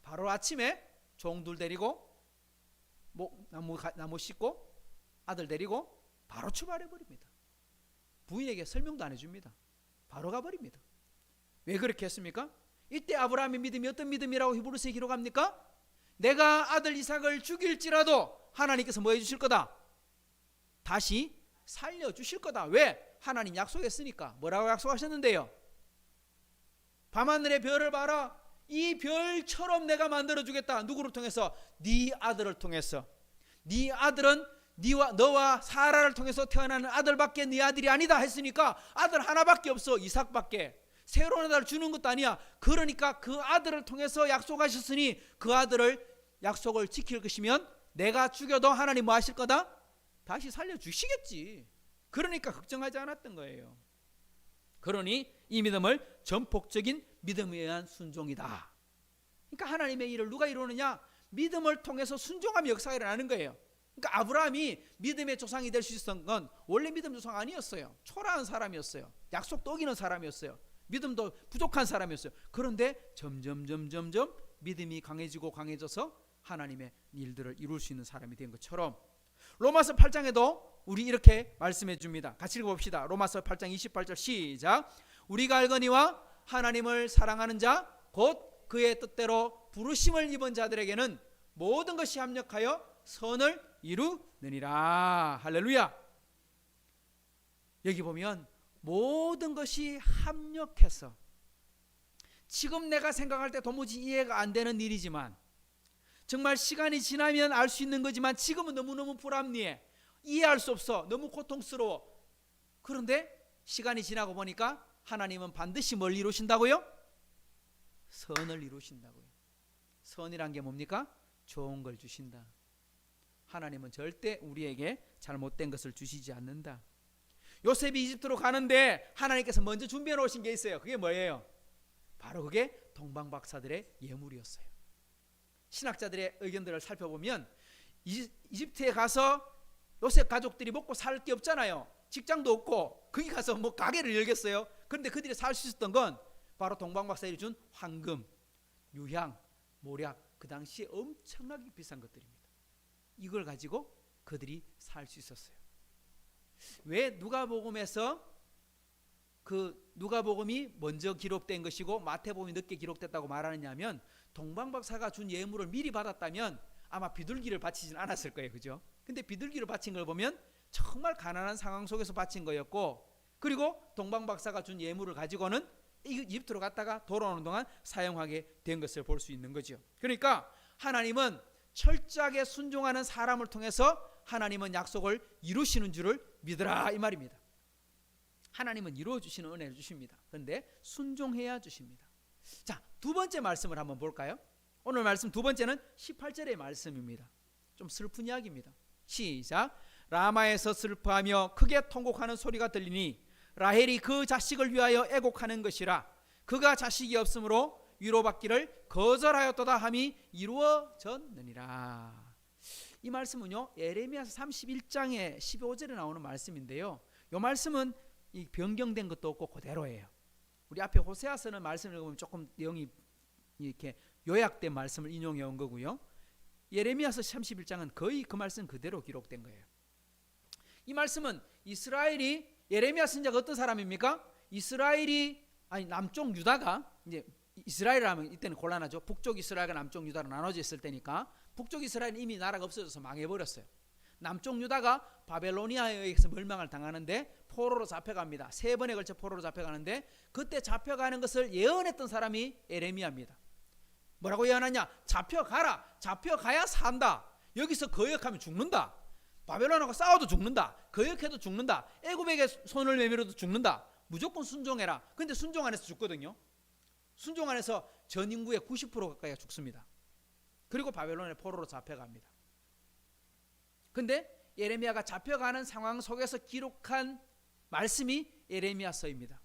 바로 아침에 종들 데리고 나무 씻고 아들 데리고 바로 출발해버립니다. 부인에게 설명도 안 해줍니다. 바로 가버립니다. 왜 그렇게 했습니까? 이때 아브라함의 믿음이 어떤 믿음이라고 히브리서에 기록합니까? 내가 아들 이삭을 죽일지라도 하나님께서 뭐 해주실 거다? 다시 살려주실 거다. 왜? 하나님 약속했으니까. 뭐라고 약속하셨는데요? 밤하늘의 별을 봐라. 이 별처럼 내가 만들어주겠다. 누구를 통해서? 네 아들을 통해서. 네 아들은 너와 사라를 통해서 태어나는 아들밖에 네 아들이 아니다 했으니까 아들 하나밖에 없어. 이삭밖에. 새로운 아들을 주는 것도 아니야. 그러니까 그 아들을 통해서 약속하셨으니 그 아들을 약속을 지킬 것이면 내가 죽여도 하나님 뭐 하실 거다? 다시 살려주시겠지. 그러니까 걱정하지 않았던 거예요. 그러니 이 믿음을 전폭적인 믿음에 의한 순종이다. 그러니까 하나님의 일을 누가 이루느냐? 믿음을 통해서 순종하며 역사가 일어나는 거예요. 그러니까 아브라함이 믿음의 조상이 될 수 있었던 건 원래 믿음 조상 아니었어요. 초라한 사람이었어요. 약속도 어기는 사람이었어요. 믿음도 부족한 사람이었어요. 그런데 점점 믿음이 강해지고 강해져서 하나님의 일들을 이룰 수 있는 사람이 된 것처럼 로마서 8장에도 우리 이렇게 말씀해 줍니다. 같이 읽어봅시다. 로마서 8장 28절 시작. 우리가 알거니와 하나님을 사랑하는 자 곧 그의 뜻대로 부르심을 입은 자들에게는 모든 것이 합력하여 선을 이루느니라. 할렐루야. 여기 보면 모든 것이 합력해서 지금 내가 생각할 때 도무지 이해가 안 되는 일이지만 정말 시간이 지나면 알 수 있는 거지만 지금은 너무너무 불합리해. 이해할 수 없어. 너무 고통스러워. 그런데 시간이 지나고 보니까 하나님은 반드시 뭘 이루신다고요? 선을 이루신다고요. 선이란 게 뭡니까? 좋은 걸 주신다. 하나님은 절대 우리에게 잘못된 것을 주시지 않는다. 요셉이 이집트로 가는데 하나님께서 먼저 준비해 놓으신 게 있어요. 그게 뭐예요? 바로 그게 동방박사들의 예물이었어요. 신학자들의 의견들을 살펴보면 이집트에 가서 요셉 가족들이 먹고 살 게 없잖아요. 직장도 없고 거기 가서 뭐 가게를 열겠어요. 그런데 그들이 살 수 있었던 건 바로 동방박사들이 준 황금, 유향, 모략, 그 당시에 엄청나게 비싼 것들입니다. 이걸 가지고 그들이 살 수 있었어요. 왜 누가복음에서 그 누가복음이 먼저 기록된 것이고 마태복음이 늦게 기록됐다고 말하느냐면 동방박사가 준 예물을 미리 받았다면 아마 비둘기를 바치진 않았을 거예요. 그죠? 근데 비둘기를 바친 걸 보면 정말 가난한 상황 속에서 바친 거였고, 그리고 동방박사가 준 예물을 가지고는 이집트로 갔다가 돌아오는 동안 사용하게 된 것을 볼 수 있는 거죠. 그러니까 하나님은 철저하게 순종하는 사람을 통해서 하나님은 약속을 이루시는 줄을 믿으라 이 말입니다. 하나님은 이루어 주시는 은혜를 주십니다. 그런데 순종해야 주십니다. 자, 두 번째 말씀을 한번 볼까요? 오늘 말씀 두 번째는 18절의 말씀입니다. 좀 슬픈 이야기입니다. 시작. 라마에서 슬퍼하며 크게 통곡하는 소리가 들리니 라헬이 그 자식을 위하여 애곡하는 것이라. 그가 자식이 없으므로 위로받기를 거절하였도다 함이 이루어졌느니라. 이 말씀은요, 예레미야서 31장의 15절에 나오는 말씀인데요, 이 말씀은 이 변경된 것도 없고 그대로예요. 우리 앞에 호세아서는 말씀을 읽으면 조금 내용이 이렇게 요약된 말씀을 인용해 온 거고요, 예레미야서 31장은 거의 그 말씀 그대로 기록된 거예요. 이 말씀은 이스라엘이, 예레미야 선지자가 어떤 사람입니까? 이스라엘이, 아니 남쪽 유다가, 이제 이스라엘 하면 이때는 곤란하죠. 북쪽 이스라엘과 남쪽 유다로 나눠져 있을 때니까 북쪽 이스라엘은 이미 나라가 없어져서 망해버렸어요. 남쪽 유다가 바벨로니아에 의해서 멸망을 당하는데 포로로 잡혀갑니다. 3번에 걸쳐 포로로 잡혀가는데 그때 잡혀가는 것을 예언했던 사람이 예레미야입니다. 뭐라고 예언하냐? 잡혀가라. 잡혀가야 산다. 여기서 거역하면 죽는다. 바벨론하고 싸워도 죽는다. 거역해도 죽는다. 애굽에게 손을 내밀어도 죽는다. 무조건 순종해라. 근데 순종 안 해서 죽거든요. 순종 안 해서 전 인구의 90% 가까이가 죽습니다. 그리고 바벨론의 포로로 잡혀갑니다. 근데 예레미야가 잡혀가는 상황 속에서 기록한 말씀이 예레미야서입니다.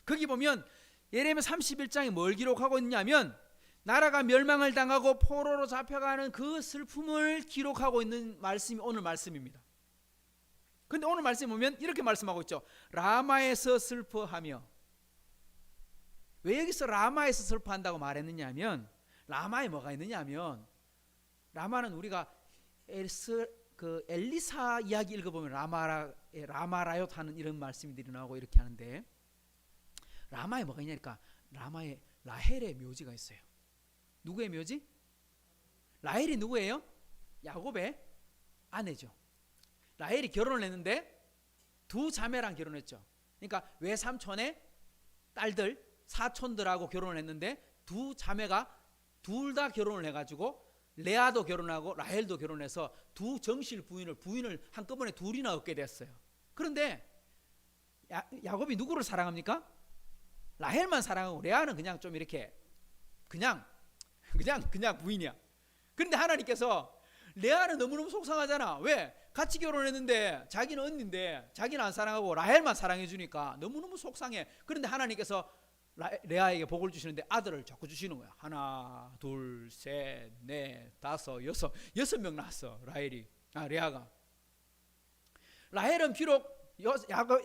거기 보면 예레미야 31장에 뭘 기록하고 있냐면 나라가 멸망을 당하고 포로로 잡혀가는 그 슬픔을 기록하고 있는 말씀이 오늘 말씀입니다. 근데 오늘 말씀에 보면 이렇게 말씀하고 있죠. 라마에서 슬퍼하며. 왜 여기서 라마에서 슬퍼한다고 말했느냐 하면, 라마에 뭐가 있느냐 하면, 라마는 우리가 엘리사 이야기 읽어보면 라마라요트 하는 이런 말씀들이 나오고 이렇게 하는데, 라마에 뭐가 있냐니까 라마에 라헬의 묘지가 있어요. 누구의 묘지? 라헬이 누구예요? 야곱의 아내죠. 라헬이 결혼을 했는데 두 자매랑 결혼했죠. 그러니까 외삼촌의 딸들, 사촌들하고 결혼을 했는데 두 자매가 둘 다 결혼을 해가지고 레아도 결혼하고 라헬도 결혼해서 두 정실 부인을 한꺼번에 둘이나 얻게 됐어요. 그런데 야곱이 누구를 사랑합니까? 라헬만 사랑하고 레아는 그냥 좀 이렇게 그냥 부인이야. 그런데 하나님께서 레아는 너무너무 속상하잖아. 왜? 같이 결혼했는데 자기는 언니인데 자기는 안 사랑하고 라헬만 사랑해 주니까 너무너무 속상해. 그런데 하나님께서 레아에게 복을 주시는데 아들을 자꾸 주시는 거야. 하나, 둘, 셋, 넷, 다섯, 여섯 명 낳았어. 레아가. 라헬은 비록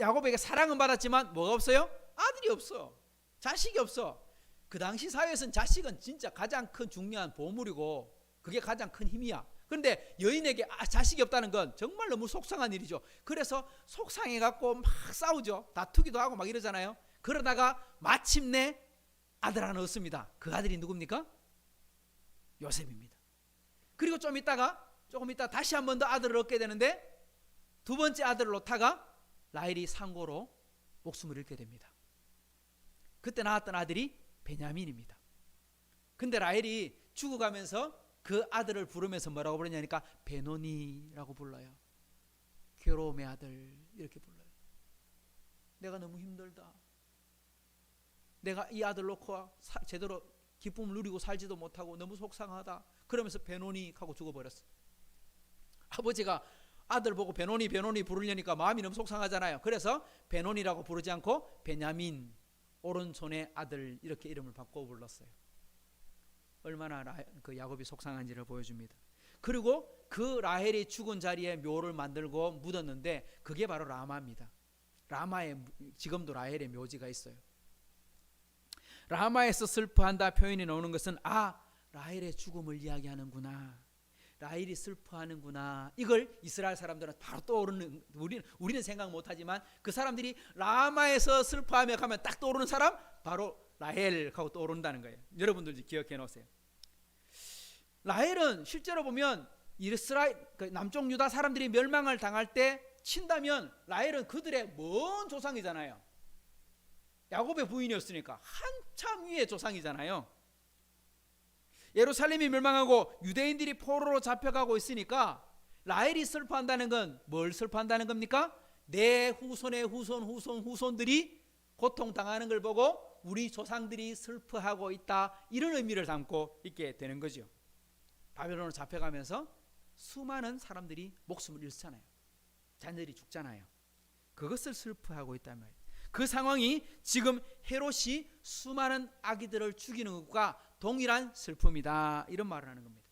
야곱에게 사랑은 받았지만 뭐가 없어요? 아들이 없어. 자식이 없어. 그 당시 사회에서는 자식은 진짜 가장 큰 중요한 보물이고 그게 가장 큰 힘이야. 그런데 여인에게 자식이 없다는 건 정말 너무 속상한 일이죠. 그래서 속상해갖고 막 싸우죠. 다투기도 하고 막 이러잖아요. 그러다가 마침내 아들 하나 얻습니다. 그 아들이 누굽니까? 요셉입니다. 그리고 조금 있다 다시 한 번 더 아들을 얻게 되는데 두 번째 아들을 놓다가 라헬이 상고로 목숨을 잃게 됩니다. 그때 낳았던 아들이 베냐민입니다. 근데 라헬이 죽어가면서 그 아들을 부르면서 뭐라고 부르냐니까 베노니라고 불러요. 괴로움의 아들 이렇게 불러요. 내가 너무 힘들다. 내가 이 아들 놓고 제대로 기쁨을 누리고 살지도 못하고 너무 속상하다. 그러면서 베노니 하고 죽어버렸어. 아버지가 아들 보고 베노니 부르려니까 마음이 너무 속상하잖아요. 그래서 베노니라고 부르지 않고 베냐민, 오른손의 아들 이렇게 이름을 바꿔 불렀어요. 얼마나 그 야곱이 속상한지를 보여줍니다. 그리고 그 라헬이 죽은 자리에 묘를 만들고 묻었는데 그게 바로 라마입니다. 라마에 지금도 라헬의 묘지가 있어요. 라마에서 슬퍼한다 표현이 나오는 것은 라헬의 죽음을 이야기하는구나. 라헬이 슬퍼하는구나. 이걸 이스라엘 사람들은 바로 떠오르는, 우리는 생각 못하지만 그 사람들이 라마에서 슬퍼하며 가면 딱 떠오르는 사람 바로 라헬하고 떠오른다는 거예요. 여러분들 기억해 놓으세요. 라헬은 실제로 보면 이스라엘 남쪽 유다 사람들이 멸망을 당할 때 친다면 라헬은 그들의 먼 조상이잖아요. 야곱의 부인이었으니까 한참 위의 조상이잖아요. 예루살렘이 멸망하고 유대인들이 포로로 잡혀가고 있으니까 라헬이 슬퍼한다는 건 뭘 슬퍼한다는 겁니까? 내 후손의 후손들이 고통당하는 걸 보고 우리 조상들이 슬퍼하고 있다, 이런 의미를 담고 있게 되는 거죠. 바벨론으로 잡혀가면서 수많은 사람들이 목숨을 잃잖아요. 자녀들이 죽잖아요. 그것을 슬퍼하고 있단 말이에요. 그 상황이 지금 헤롯이 수많은 아기들을 죽이는 것과 동일한 슬픔이다, 이런 말을 하는 겁니다.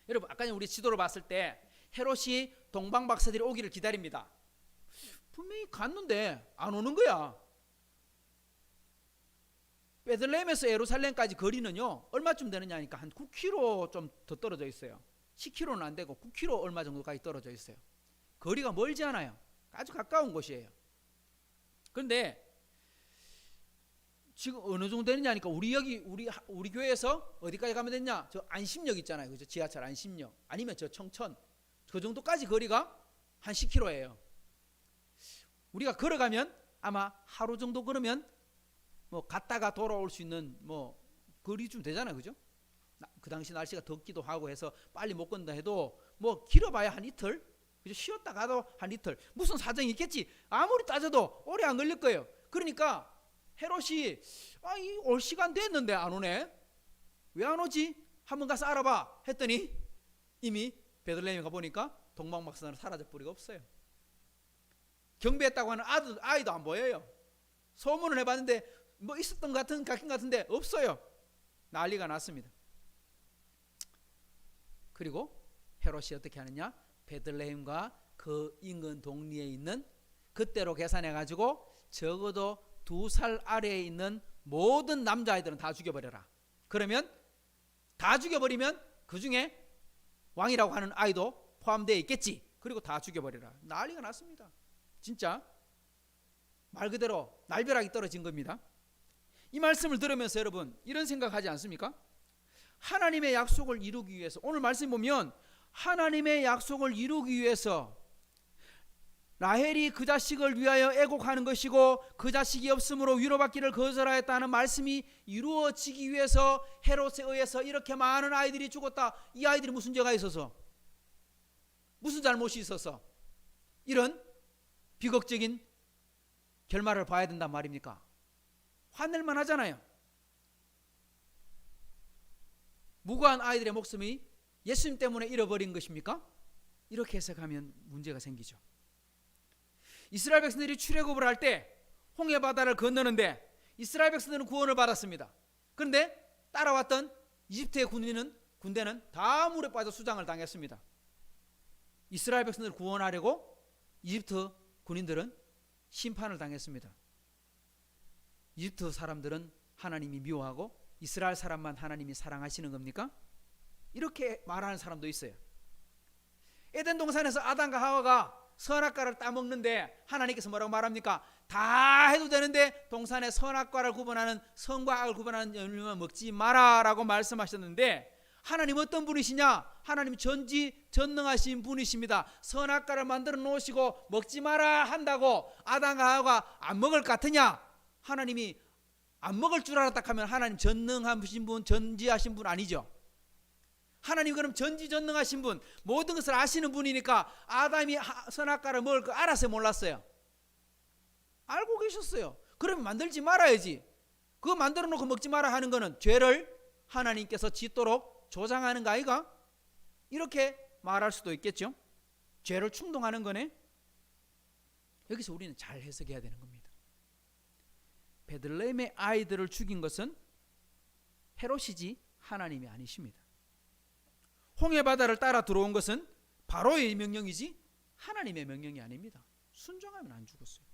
여러분, 아까 우리 지도를 봤을 때 헤롯이 동방박사들이 오기를 기다립니다. 분명히 갔는데 안 오는 거야. 베들레헴에서 예루살렘까지 거리는요 얼마쯤 되느냐니까 한 9km 좀 더 떨어져 있어요. 10km는 안 되고 9km 얼마 정도까지 떨어져 있어요. 거리가 멀지 않아요. 아주 가까운 곳이에요. 그런데 지금 어느 정도 되느냐니까 우리 교회에서 어디까지 가면 되냐? 저 안심역 있잖아요, 그죠? 지하철 안심역, 아니면 저 청천, 그 정도까지 거리가 한 10km예요. 우리가 걸어가면 아마 하루 정도 걸으면 뭐 갔다가 돌아올 수 있는 뭐 거리쯤 되잖아요, 그죠? 그 당시 날씨가 덥기도 하고 해서 빨리 못 건다 해도 뭐 길어봐야 한 이틀, 그죠? 쉬었다 가도 한 이틀, 무슨 사정이 있겠지. 아무리 따져도 오래 안 걸릴 거예요. 그러니까 헤롯이 이 올 시간 됐는데 안 오네, 왜 안 오지? 한번 가서 알아봐 했더니 이미 베들레헴에 가보니까 동방박사는 사라져 버리고 없어요. 경배했다고 하는 아이도 안 보여요. 소문을 해봤는데 뭐 있었던 같긴 같은데 없어요. 난리가 났습니다. 그리고 헤롯이 어떻게 하느냐? 베들레헴과 그 인근 동리에 있는, 그때로 계산해 가지고 적어도 2살 아래에 있는 모든 남자아이들은 다 죽여버려라. 그러면 다 죽여버리면 그 중에 왕이라고 하는 아이도 포함되어 있겠지. 그리고 다 죽여버려라. 난리가 났습니다. 진짜 말 그대로 날벼락이 떨어진 겁니다. 이 말씀을 들으면서 여러분 이런 생각하지 않습니까? 하나님의 약속을 이루기 위해서, 오늘 말씀 보면 하나님의 약속을 이루기 위해서 라헬이 그 자식을 위하여 애곡하는 것이고 그 자식이 없으므로 위로받기를 거절하였다는 말씀이 이루어지기 위해서 헤롯에 의해서 이렇게 많은 아이들이 죽었다. 이 아이들이 무슨 죄가 있어서, 무슨 잘못이 있어서 이런 비극적인 결말을 봐야 된단 말입니까? 화낼만 하잖아요. 무고한 아이들의 목숨이 예수님 때문에 잃어버린 것입니까? 이렇게 해석하면 문제가 생기죠. 이스라엘 백성들이 출애굽을 할 때 홍해 바다를 건너는데 이스라엘 백성들은 구원을 받았습니다. 그런데 따라왔던 이집트의 군대는 다 물에 빠져 수장을 당했습니다. 이스라엘 백성들을 구원하려고 이집트 군인들은 심판을 당했습니다. 이집트 사람들은 하나님이 미워하고 이스라엘 사람만 하나님이 사랑하시는 겁니까? 이렇게 말하는 사람도 있어요. 에덴 동산에서 아담과 하와가 선악과를 따먹는데 하나님께서 뭐라고 말합니까? 다 해도 되는데 동산의 선악과를 구분하는, 선과 악을 구분하는 열매만 먹지 마라 라고 말씀하셨는데, 하나님 어떤 분이시냐? 하나님 전지전능하신 분이십니다. 선악과를 만들어 놓으시고 먹지 마라 한다고 아담과 하와가 안 먹을 것 같으냐? 하나님이 안 먹을 줄 알았다 하면 하나님 전능하신 분, 전지하신 분 아니죠. 하나님 그럼 전지전능하신 분, 모든 것을 아시는 분이니까 아담이 선악과를 먹을 거 알았어요, 몰랐어요? 알고 계셨어요. 그러면 만들지 말아야지. 그거 만들어 놓고 먹지 마라 하는 거는 죄를 하나님께서 짓도록 조장하는 거 아이가? 이렇게 말할 수도 있겠죠. 죄를 충동하는 거네. 여기서 우리는 잘 해석해야 되는 겁니다. 베들레헴의 아이들을 죽인 것은 헤롯이지 하나님이 아니십니다. 홍해 바다를 따라 들어온 것은 바로의 명령이지 하나님의 명령이 아닙니다. 순종하면 안 죽었어요.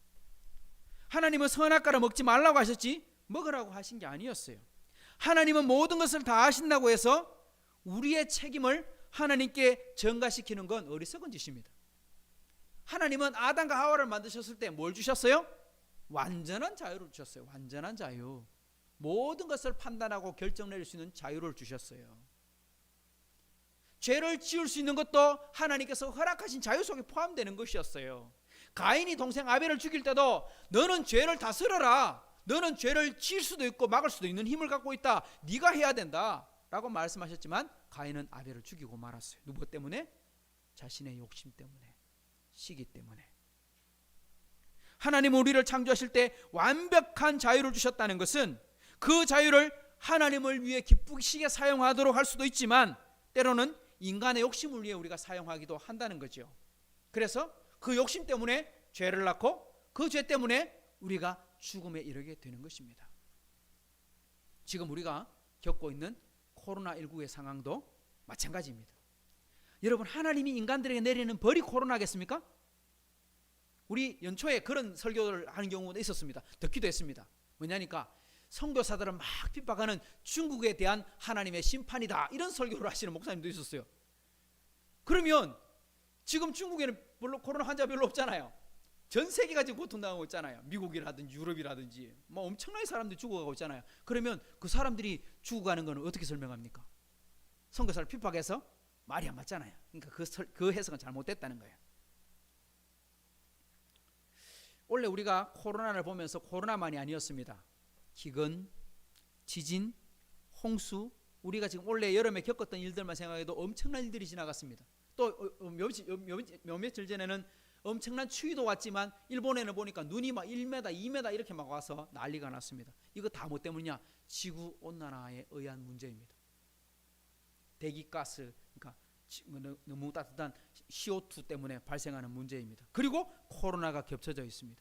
하나님은 선악과를 먹지 말라고 하셨지 먹으라고 하신 게 아니었어요. 하나님은 모든 것을 다 하신다고 해서 우리의 책임을 하나님께 전가시키는 건 어리석은 짓입니다. 하나님은 아담과 하와를 만드셨을 때 뭘 주셨어요? 완전한 자유를 주셨어요. 완전한 자유. 모든 것을 판단하고 결정 내릴 수 있는 자유를 주셨어요. 죄를 지을 수 있는 것도 하나님께서 허락하신 자유 속에 포함되는 것이었어요. 가인이 동생 아벨을 죽일 때도 너는 죄를 다스려라, 너는 죄를 지을 수도 있고 막을 수도 있는 힘을 갖고 있다. 네가 해야 된다 라고 말씀하셨지만 가인은 아벨을 죽이고 말았어요. 누구 때문에? 자신의 욕심 때문에, 시기 때문에. 하나님은 우리를 창조하실 때 완벽한 자유를 주셨다는 것은 그 자유를 하나님을 위해 기쁘시게 사용하도록 할 수도 있지만 때로는 인간의 욕심을 위해 우리가 사용하기도 한다는 거죠. 그래서 그 욕심 때문에 죄를 낳고 그 죄 때문에 우리가 죽음에 이르게 되는 것입니다. 지금 우리가 겪고 있는 코로나19의 상황도 마찬가지입니다. 여러분, 하나님이 인간들에게 내리는 벌이 코로나겠습니까? 우리 연초에 그런 설교를 하는 경우도 있었습니다. 듣기도 했습니다. 뭐냐니까 선교사들은 막 핍박하는 중국에 대한 하나님의 심판이다, 이런 설교를 하시는 목사님도 있었어요. 그러면 지금 중국에는 별로 코로나 환자 별로 없잖아요. 전 세계가 지금 고통당하고 있잖아요. 미국이라든지 유럽이라든지 뭐 엄청나게 사람들이 죽어가고 있잖아요. 그러면 그 사람들이 죽어가는 거는 어떻게 설명합니까? 선교사를 핍박해서? 말이 안 맞잖아요. 그러니까 그 해석은 잘못됐다는 거예요. 원래 우리가 코로나를 보면서 코로나만이 아니었습니다. 기근, 지진, 홍수, 우리가 지금 올해 여름에 겪었던 일들만 생각해도 엄청난 일들이 지나갔습니다. 또 며칠 전에는 엄청난 추위도 왔지만 일본에는 보니까 눈이 막 1m, 2m 이렇게 막 와서 난리가 났습니다. 이거 다 뭐 때문이냐? 지구 온난화에 의한 문제입니다. 대기가스, 그러니까 너무 따뜻한 CO2 때문에 발생하는 문제입니다. 그리고 코로나가 겹쳐져 있습니다.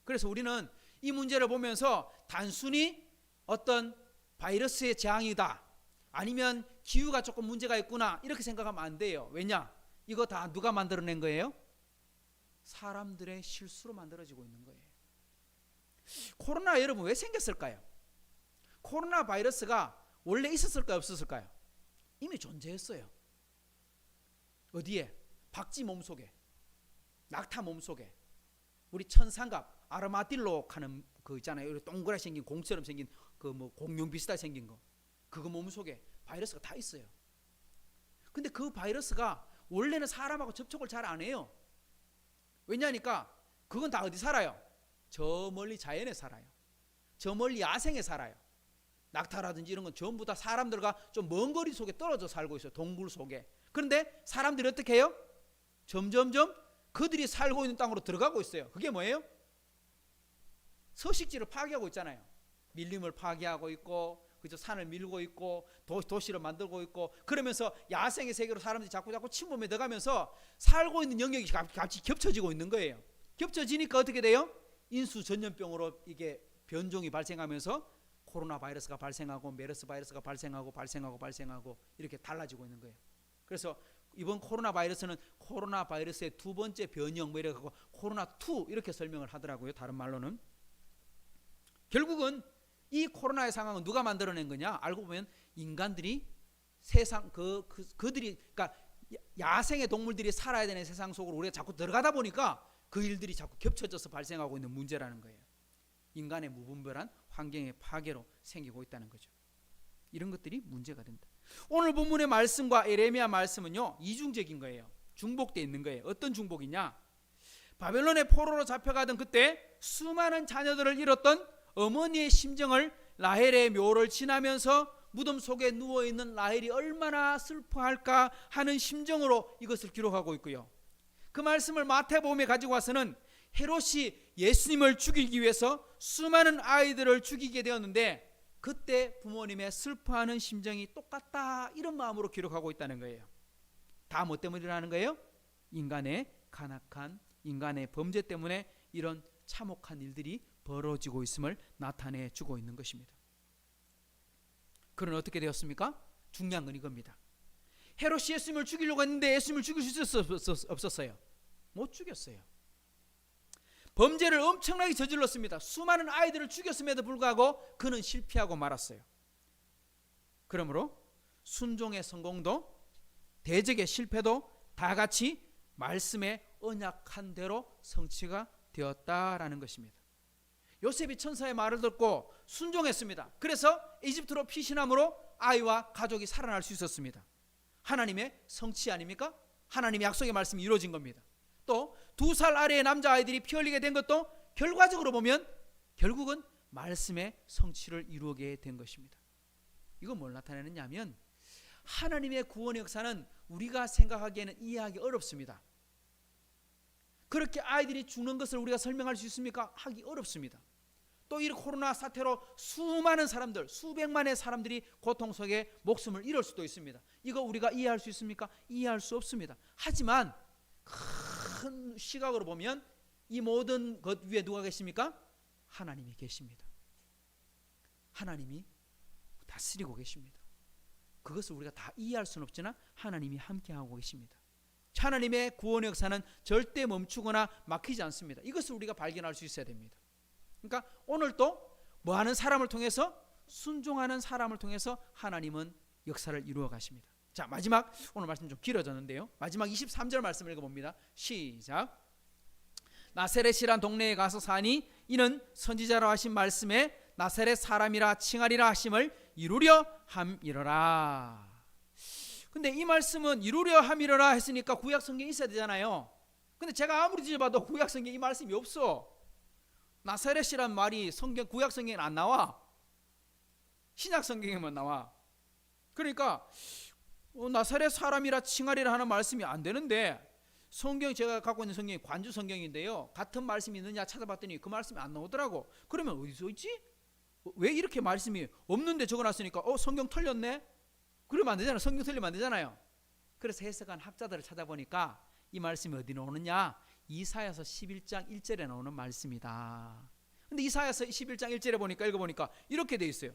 그래서 우리는 이 문제를 보면서 단순히 어떤 바이러스의 재앙이다, 아니면 기후가 조금 문제가 있구나, 이렇게 생각하면 안 돼요. 왜냐? 이거 다 누가 만들어낸 거예요? 사람들의 실수로 만들어지고 있는 거예요. 코로나 여러분 왜 생겼을까요? 코로나 바이러스가 원래 있었을까요, 없었을까요? 이미 존재했어요. 어디에? 박쥐 몸속에, 낙타 몸속에, 우리 천상갑 아르마딜로 하는 그 있잖아요. 동그랗게 생긴 공처럼 생긴 그 뭐 공룡 비슷하게 생긴 거, 그거 몸속에 바이러스가 다 있어요. 근데 그 바이러스가 원래는 사람하고 접촉을 잘 안 해요. 왜냐니까 그건 다 어디 살아요? 저 멀리 자연에 살아요. 저 멀리 야생에 살아요. 낙타라든지 이런 건 전부 다 사람들과 좀 먼 거리 속에 떨어져 살고 있어요. 동굴 속에. 그런데 사람들이 어떻게 해요? 점점점 그들이 살고 있는 땅으로 들어가고 있어요. 그게 뭐예요? 서식지를 파괴하고 있잖아요. 밀림을 파괴하고 있고, 그죠? 산을 밀고 있고, 도시를 만들고 있고, 그러면서 야생의 세계로 사람들이 자꾸 침범해 들어가면서 살고 있는 영역이 같이 겹쳐지고 있는 거예요. 겹쳐지니까 어떻게 돼요? 인수 전염병으로 이게 변종이 발생하면서 코로나 바이러스가 발생하고 메르스 바이러스가 발생하고 이렇게 달라지고 있는 거예요. 그래서 이번 코로나 바이러스는 코로나 바이러스의 두 번째 변형, 이렇게 하고 코로나2 이렇게 설명을 하더라고요. 다른 말로는. 결국은 이 코로나의 상황은 누가 만들어낸 거냐? 알고 보면 인간들이 세상 그들이, 그러니까 야생의 동물들이 살아야 되는 세상 속으로 우리가 자꾸 들어가다 보니까 그 일들이 자꾸 겹쳐져서 발생하고 있는 문제라는 거예요. 인간의 무분별한 환경의 파괴로 생기고 있다는 거죠. 이런 것들이 문제가 된다. 오늘 본문의 말씀과 에레미야 말씀은요, 이중적인 거예요. 중복되어 있는 거예요. 어떤 중복이냐? 바벨론의 포로로 잡혀가던 그때 수많은 자녀들을 잃었던 어머니의 심정을 라헬의 묘를 지나면서 무덤 속에 누워있는 라헬이 얼마나 슬퍼할까 하는 심정으로 이것을 기록하고 있고요. 그 말씀을 마태복음에 가지고 와서는 헤롯이 예수님을 죽이기 위해서 수많은 아이들을 죽이게 되었는데 그때 부모님의 슬퍼하는 심정이 똑같다, 이런 마음으로 기록하고 있다는 거예요. 다 뭐 때문에 일어나는 거예요? 인간의 간악한, 인간의 범죄 때문에 이런 참혹한 일들이 벌어지고 있음을 나타내 주고 있는 것입니다. 그는 어떻게 되었습니까? 중요한 건 이겁니다. 헤롯이 예수님을 죽이려고 했는데 예수님을 죽일 수 없었어요. 못 죽였어요. 범죄를 엄청나게 저질렀습니다. 수많은 아이들을 죽였음에도 불구하고 그는 실패하고 말았어요. 그러므로 순종의 성공도 대적의 실패도 다 같이 말씀의 언약한 대로 성취가 되었다라는 것입니다. 요셉이 천사의 말을 듣고 순종했습니다. 그래서 이집트로 피신함으로 아이와 가족이 살아날 수 있었습니다. 하나님의 성취 아닙니까? 하나님의 약속의 말씀이 이루어진 겁니다. 또 2살 아래의 남자아이들이 피 흘리게 된 것도 결과적으로 보면 결국은 말씀의 성취를 이루게 된 것입니다. 이건 뭘 나타내느냐 하면 하나님의 구원의 역사는 우리가 생각하기에는 이해하기 어렵습니다. 그렇게 아이들이 죽는 것을 우리가 설명할 수 있습니까? 하기 어렵습니다. 또 이 코로나 사태로 수많은 사람들, 수백만의 사람들이 고통 속에 목숨을 잃을 수도 있습니다. 이거 우리가 이해할 수 있습니까? 이해할 수 없습니다. 하지만 큰 시각으로 보면 이 모든 것 위에 누가 계십니까? 하나님이 계십니다. 하나님이 다스리고 계십니다. 그것을 우리가 다 이해할 수는 없지만 하나님이 함께하고 계십니다. 하나님의 구원의 역사는 절대 멈추거나 막히지 않습니다. 이것을 우리가 발견할 수 있어야 됩니다. 그러니까 오늘도 뭐하는 사람을 통해서, 순종하는 사람을 통해서 하나님은 역사를 이루어 가십니다. 자, 마지막, 오늘 말씀 좀 길어졌는데요, 마지막 23절 말씀을 읽어봅니다. 시작. 나사렛이란 동네에 가서 사니 이는 선지자로 하신 말씀에 나사렛 사람이라 칭하리라 하심을 이루려 함이러라. 근데 이 말씀은 이루려 함이러라 했으니까 구약 성경에 있어야 되잖아요. 근데 제가 아무리 뒤져봐도 구약 성경에 이 말씀이 없어. 나사렛이란 말이 성경, 구약 성경에 안 나와. 신약 성경에만 나와. 그러니까 나사렛 사람이라 칭하리라 하는 말씀이 안 되는데, 성경, 제가 갖고 있는 성경이 관주 성경인데요, 같은 말씀이 있느냐 찾아봤더니 그 말씀이 안 나오더라고. 그러면 어디서 있지? 왜 이렇게 말씀이 없는데 적어놨으니까 성경 틀렸네? 그러면 안 되잖아요. 성경 틀리면 안 되잖아요. 그래서 해석한 학자들을 찾아보니까 이 말씀이 어디 나오느냐, 이사야서 11장 1절에 나오는 말씀이다. 근데 이사야서 11장 1절에 보니까, 읽어보니까 이렇게 돼 있어요.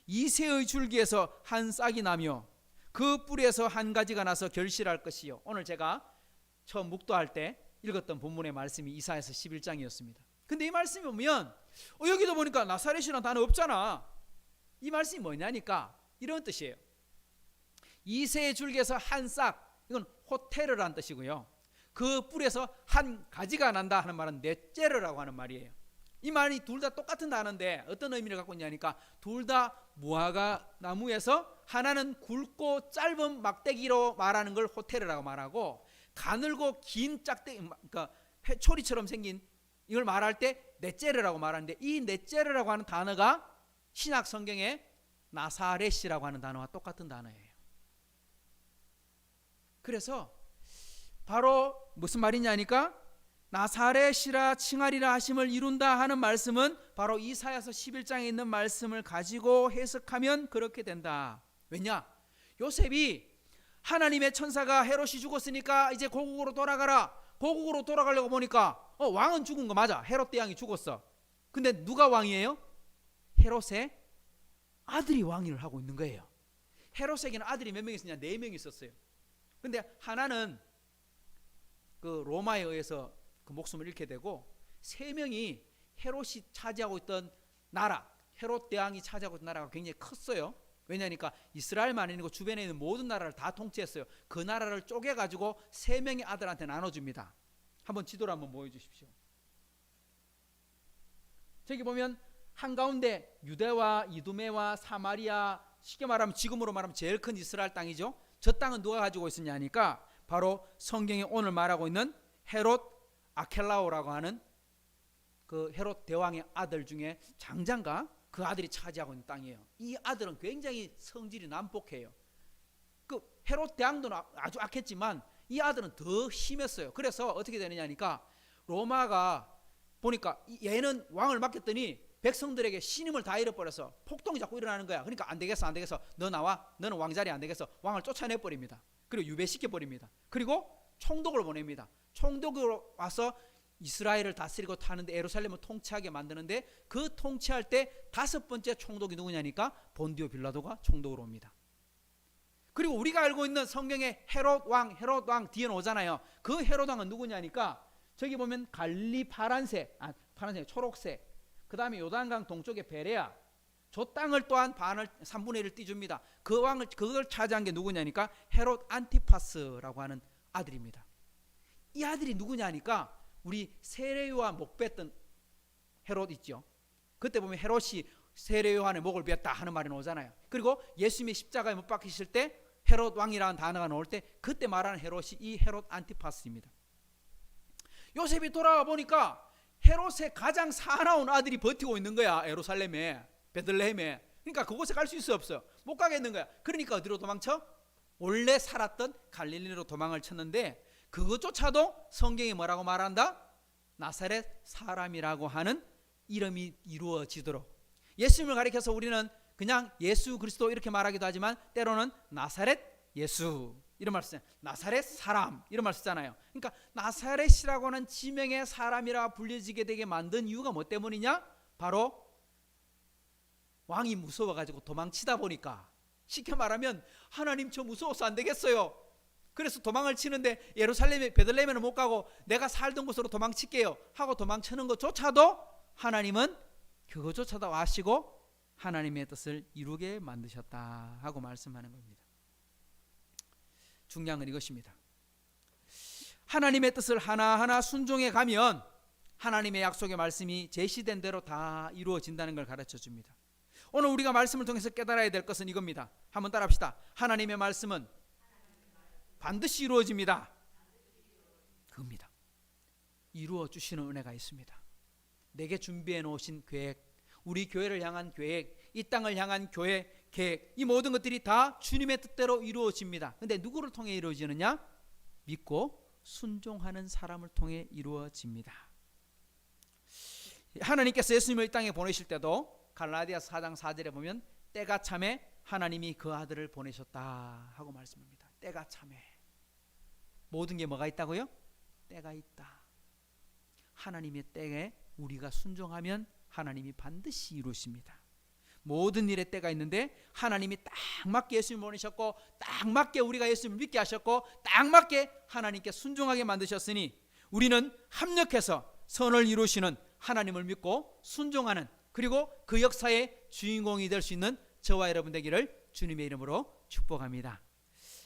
이새의 줄기에서 한 싹이 나며 그 뿌리에서 한 가지가 나서 결실할 것이요. 오늘 제가 처음 묵도할 때 읽었던 본문의 말씀이 이사야서 11장이었습니다. 근데 이 말씀이 보면 여기도 보니까 나사렛이라는 단어 없잖아. 이 말씀이 뭐냐니까 이런 뜻이에요. 이새의 줄기에서 한 싹, 이건 호테르라는 뜻이고요, 그 뿌리에서 한 가지가 난다 하는 말은 넷제르라고 하는 말이에요. 이 말이 둘 다 똑같은 단어인데 어떤 의미를 갖고 있냐니까, 둘 다 무화과 나무에서 하나는 굵고 짧은 막대기로 말하는 걸 호테르라고 말하고, 가늘고 긴 짝대기, 그러니까 회초리처럼 생긴 이걸 말할 때 넷제르라고 말하는데, 이 넷제르라고 하는 단어가 신약 성경에 나사렛이라고 하는 단어와 똑같은 단어예요. 그래서 바로 무슨 말이냐니까, 나사렛이라 칭하리라 하심을 이룬다 하는 말씀은 바로 이사야서 11장에 있는 말씀을 가지고 해석하면 그렇게 된다. 왜냐? 요셉이 하나님의 천사가 헤롯이 죽었으니까 이제 고국으로 돌아가라. 고국으로 돌아가려고 보니까 왕은 죽은 거 맞아. 헤롯 대왕이 죽었어. 근데 누가 왕이에요? 헤롯의 아들이 왕위를 하고 있는 거예요. 헤롯에게는 아들이 몇 명 있었냐? 4명 있었어요. 근데 하나는 그 로마에 의해서 그 목숨을 잃게 되고, 3명이 헤롯이 차지하고 있던 나라, 헤롯 대왕이 차지하고 있던 나라가 굉장히 컸어요. 왜냐니까 이스라엘만 아니고 주변에 있는 모든 나라를 다 통치했어요. 그 나라를 쪼개가지고 3명의 아들한테 나눠줍니다. 한번 지도를 한번 보여주십시오. 저기 보면 한가운데 유대와 이두메와 사마리아, 쉽게 말하면 지금으로 말하면 제일 큰 이스라엘 땅이죠. 저 땅은 누가 가지고 있었냐니까 바로 성경이 오늘 말하고 있는 헤롯 아켈라오라고 하는 그 헤롯 대왕의 아들 중에 장자인가, 그 아들이 차지하고 있는 땅이에요. 이 아들은 굉장히 성질이 난폭해요. 그 헤롯 대왕도 아주 악했지만 이 아들은 더 심했어요. 그래서 어떻게 되느냐니까, 로마가 보니까 얘는 왕을 맡겼더니 백성들에게 신임을 다 잃어버려서 폭동이 자꾸 일어나는 거야. 그러니까 안 되겠어, 안 되겠어, 너 나와, 너는 왕자리 안 되겠어, 왕을 쫓아내버립니다. 그리고 유배시켜버립니다. 그리고 총독을 보냅니다. 총독으로 와서 이스라엘을 다스리고 타는데, 예루살렘을 통치하게 만드는데, 그 통치할 때 5번째 총독이 누구냐니까 본디오 빌라도가 총독으로 옵니다. 그리고 우리가 알고 있는 성경의 헤롯 왕 뒤에는 오잖아요. 그 헤롯 왕은 누구냐니까, 저기 보면 갈리 파란색, 초록색, 그 다음에 요단강 동쪽의 베레아, 저 땅을 또한 반을 3분의 1을 띄줍니다. 그걸 차지한 게 누구냐니까 헤롯 안티파스라고 하는 아들입니다. 이 아들이 누구냐니까 우리 세례요한 목 뺐던 헤롯 있죠. 그때 보면 헤롯이 세례요한의 목을 뺐다 하는 말이 나오잖아요. 그리고 예수님이 십자가에 못 박히실 때 헤롯 왕이라는 단어가 나올 때 그때 말하는 헤롯이 이 헤롯 안티파스입니다. 요셉이 돌아와 보니까 헤롯의 가장 사나운 아들이 버티고 있는 거야. 예루살렘에, 베들레헴에. 그러니까 그곳에 갈 수 있어 없어? 못 가겠는 거야. 그러니까 어디로 도망쳐? 원래 살았던 갈릴리로 도망을 쳤는데 그것조차도 성경이 뭐라고 말한다? 나사렛 사람이라고 하는 이름이 이루어지도록. 예수님을 가리켜서 우리는 그냥 예수 그리스도 이렇게 말하기도 하지만 때로는 나사렛 예수 이런 말 쓰잖아요. 나사렛 사람 이런 말 쓰잖아요. 그러니까 나사렛이라고 하는 지명의 사람이라 불려지게 되게 만든 이유가 뭐 때문이냐? 바로 왕이 무서워가지고 도망치다 보니까. 쉽게 말하면 하나님 저 무서워서 안 되겠어요. 그래서 도망을 치는데 예루살렘에 베들레헴에는 못 가고 내가 살던 곳으로 도망칠게요 하고 도망치는 것조차도 하나님은 그것조차도 아시고 하나님의 뜻을 이루게 만드셨다 하고 말씀하는 겁니다. 중요한 건 이것입니다. 하나님의 뜻을 하나하나 순종해 가면 하나님의 약속의 말씀이 제시된 대로 다 이루어진다는 걸 가르쳐 줍니다. 오늘 우리가 말씀을 통해서 깨달아야 될 것은 이겁니다. 한번 따라합시다. 하나님의 말씀은 반드시 이루어집니다. 그겁니다. 이루어 주시는 은혜가 있습니다. 내게 준비해 놓으신 계획, 우리 교회를 향한 계획, 이 땅을 향한 교회 계획, 이 모든 것들이 다 주님의 뜻대로 이루어집니다. 근데 누구를 통해 이루어지느냐? 믿고 순종하는 사람을 통해 이루어집니다. 하나님께서 예수님을 이 땅에 보내실 때도 갈라디아서 4장 4절에 보면 때가 참에 하나님이 그 아들을 보내셨다 하고 말씀합니다. 때가 참에. 모든 게 뭐가 있다고요? 때가 있다. 하나님의 때에 우리가 순종하면 하나님이 반드시 이루십니다. 모든 일에 때가 있는데 하나님이 딱 맞게 예수님을 보내셨고 딱 맞게 우리가 예수님을 믿게 하셨고 딱 맞게 하나님께 순종하게 만드셨으니 우리는 합력해서 선을 이루시는 하나님을 믿고 순종하는, 그리고 그 역사의 주인공이 될 수 있는 저와 여러분 되기를 주님의 이름으로 축복합니다.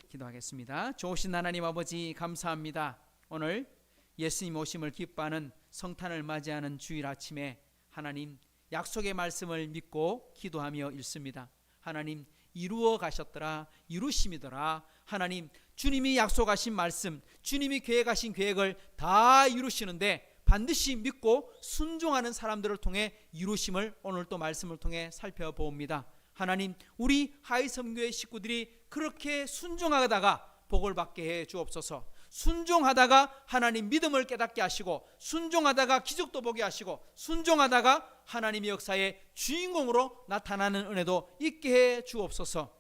기도하겠습니다. 좋으신 하나님 아버지 감사합니다. 오늘 예수님 오심을 기뻐하는 성탄을 맞이하는 주일 아침에 하나님 약속의 말씀을 믿고 기도하며 읽습니다. 하나님 이루어 가셨더라, 이루심이더라. 하나님 주님이 약속하신 말씀, 주님이 계획하신 계획을 다 이루시는데 반드시 믿고 순종하는 사람들을 통해 이루심을 오늘 또 말씀을 통해 살펴봅니다. 하나님 우리 하이섬교회 식구들이 그렇게 순종하다가 복을 받게 해 주옵소서. 순종하다가 하나님 믿음을 깨닫게 하시고, 순종하다가 기적도 보게 하시고, 순종하다가 하나님의 역사의 주인공으로 나타나는 은혜도 있게 해 주옵소서.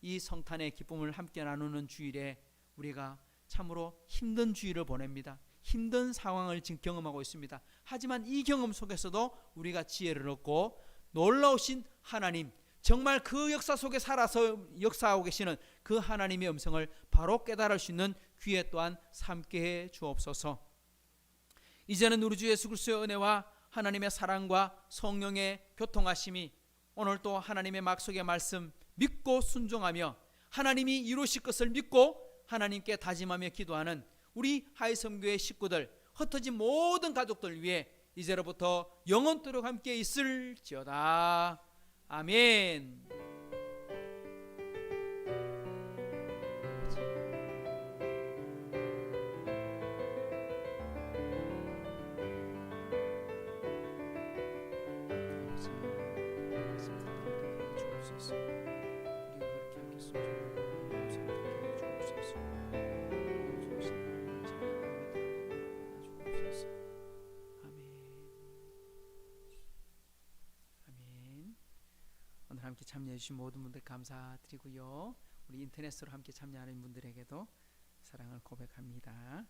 이 성탄의 기쁨을 함께 나누는 주일에 우리가 참으로 힘든 주일을 보냅니다. 힘든 상황을 지금 경험하고 있습니다. 하지만 이 경험 속에서도 우리가 지혜를 얻고 놀라우신 하나님, 정말 그 역사 속에 살아서 역사하고 계시는 그 하나님의 음성을 바로 깨달을 수 있는 귀에 또한 삼게 해 주옵소서. 이제는 우리 주 예수 그리스도의 은혜와 하나님의 사랑과 성령의 교통하심이 오늘 또 하나님의 약속의 말씀 믿고 순종하며 하나님이 이루실 것을 믿고 하나님께 다짐하며 기도하는 우리 하이섬교회 식구들, 흩어진 모든 가족들 위해 이제로부터 영원토록 함께 있을지어다. 아멘. 함께 참여해 주신 모든 분들 감사드리고요. 우리 인터넷으로 함께 참여하는 분들에게도 사랑을 고백합니다.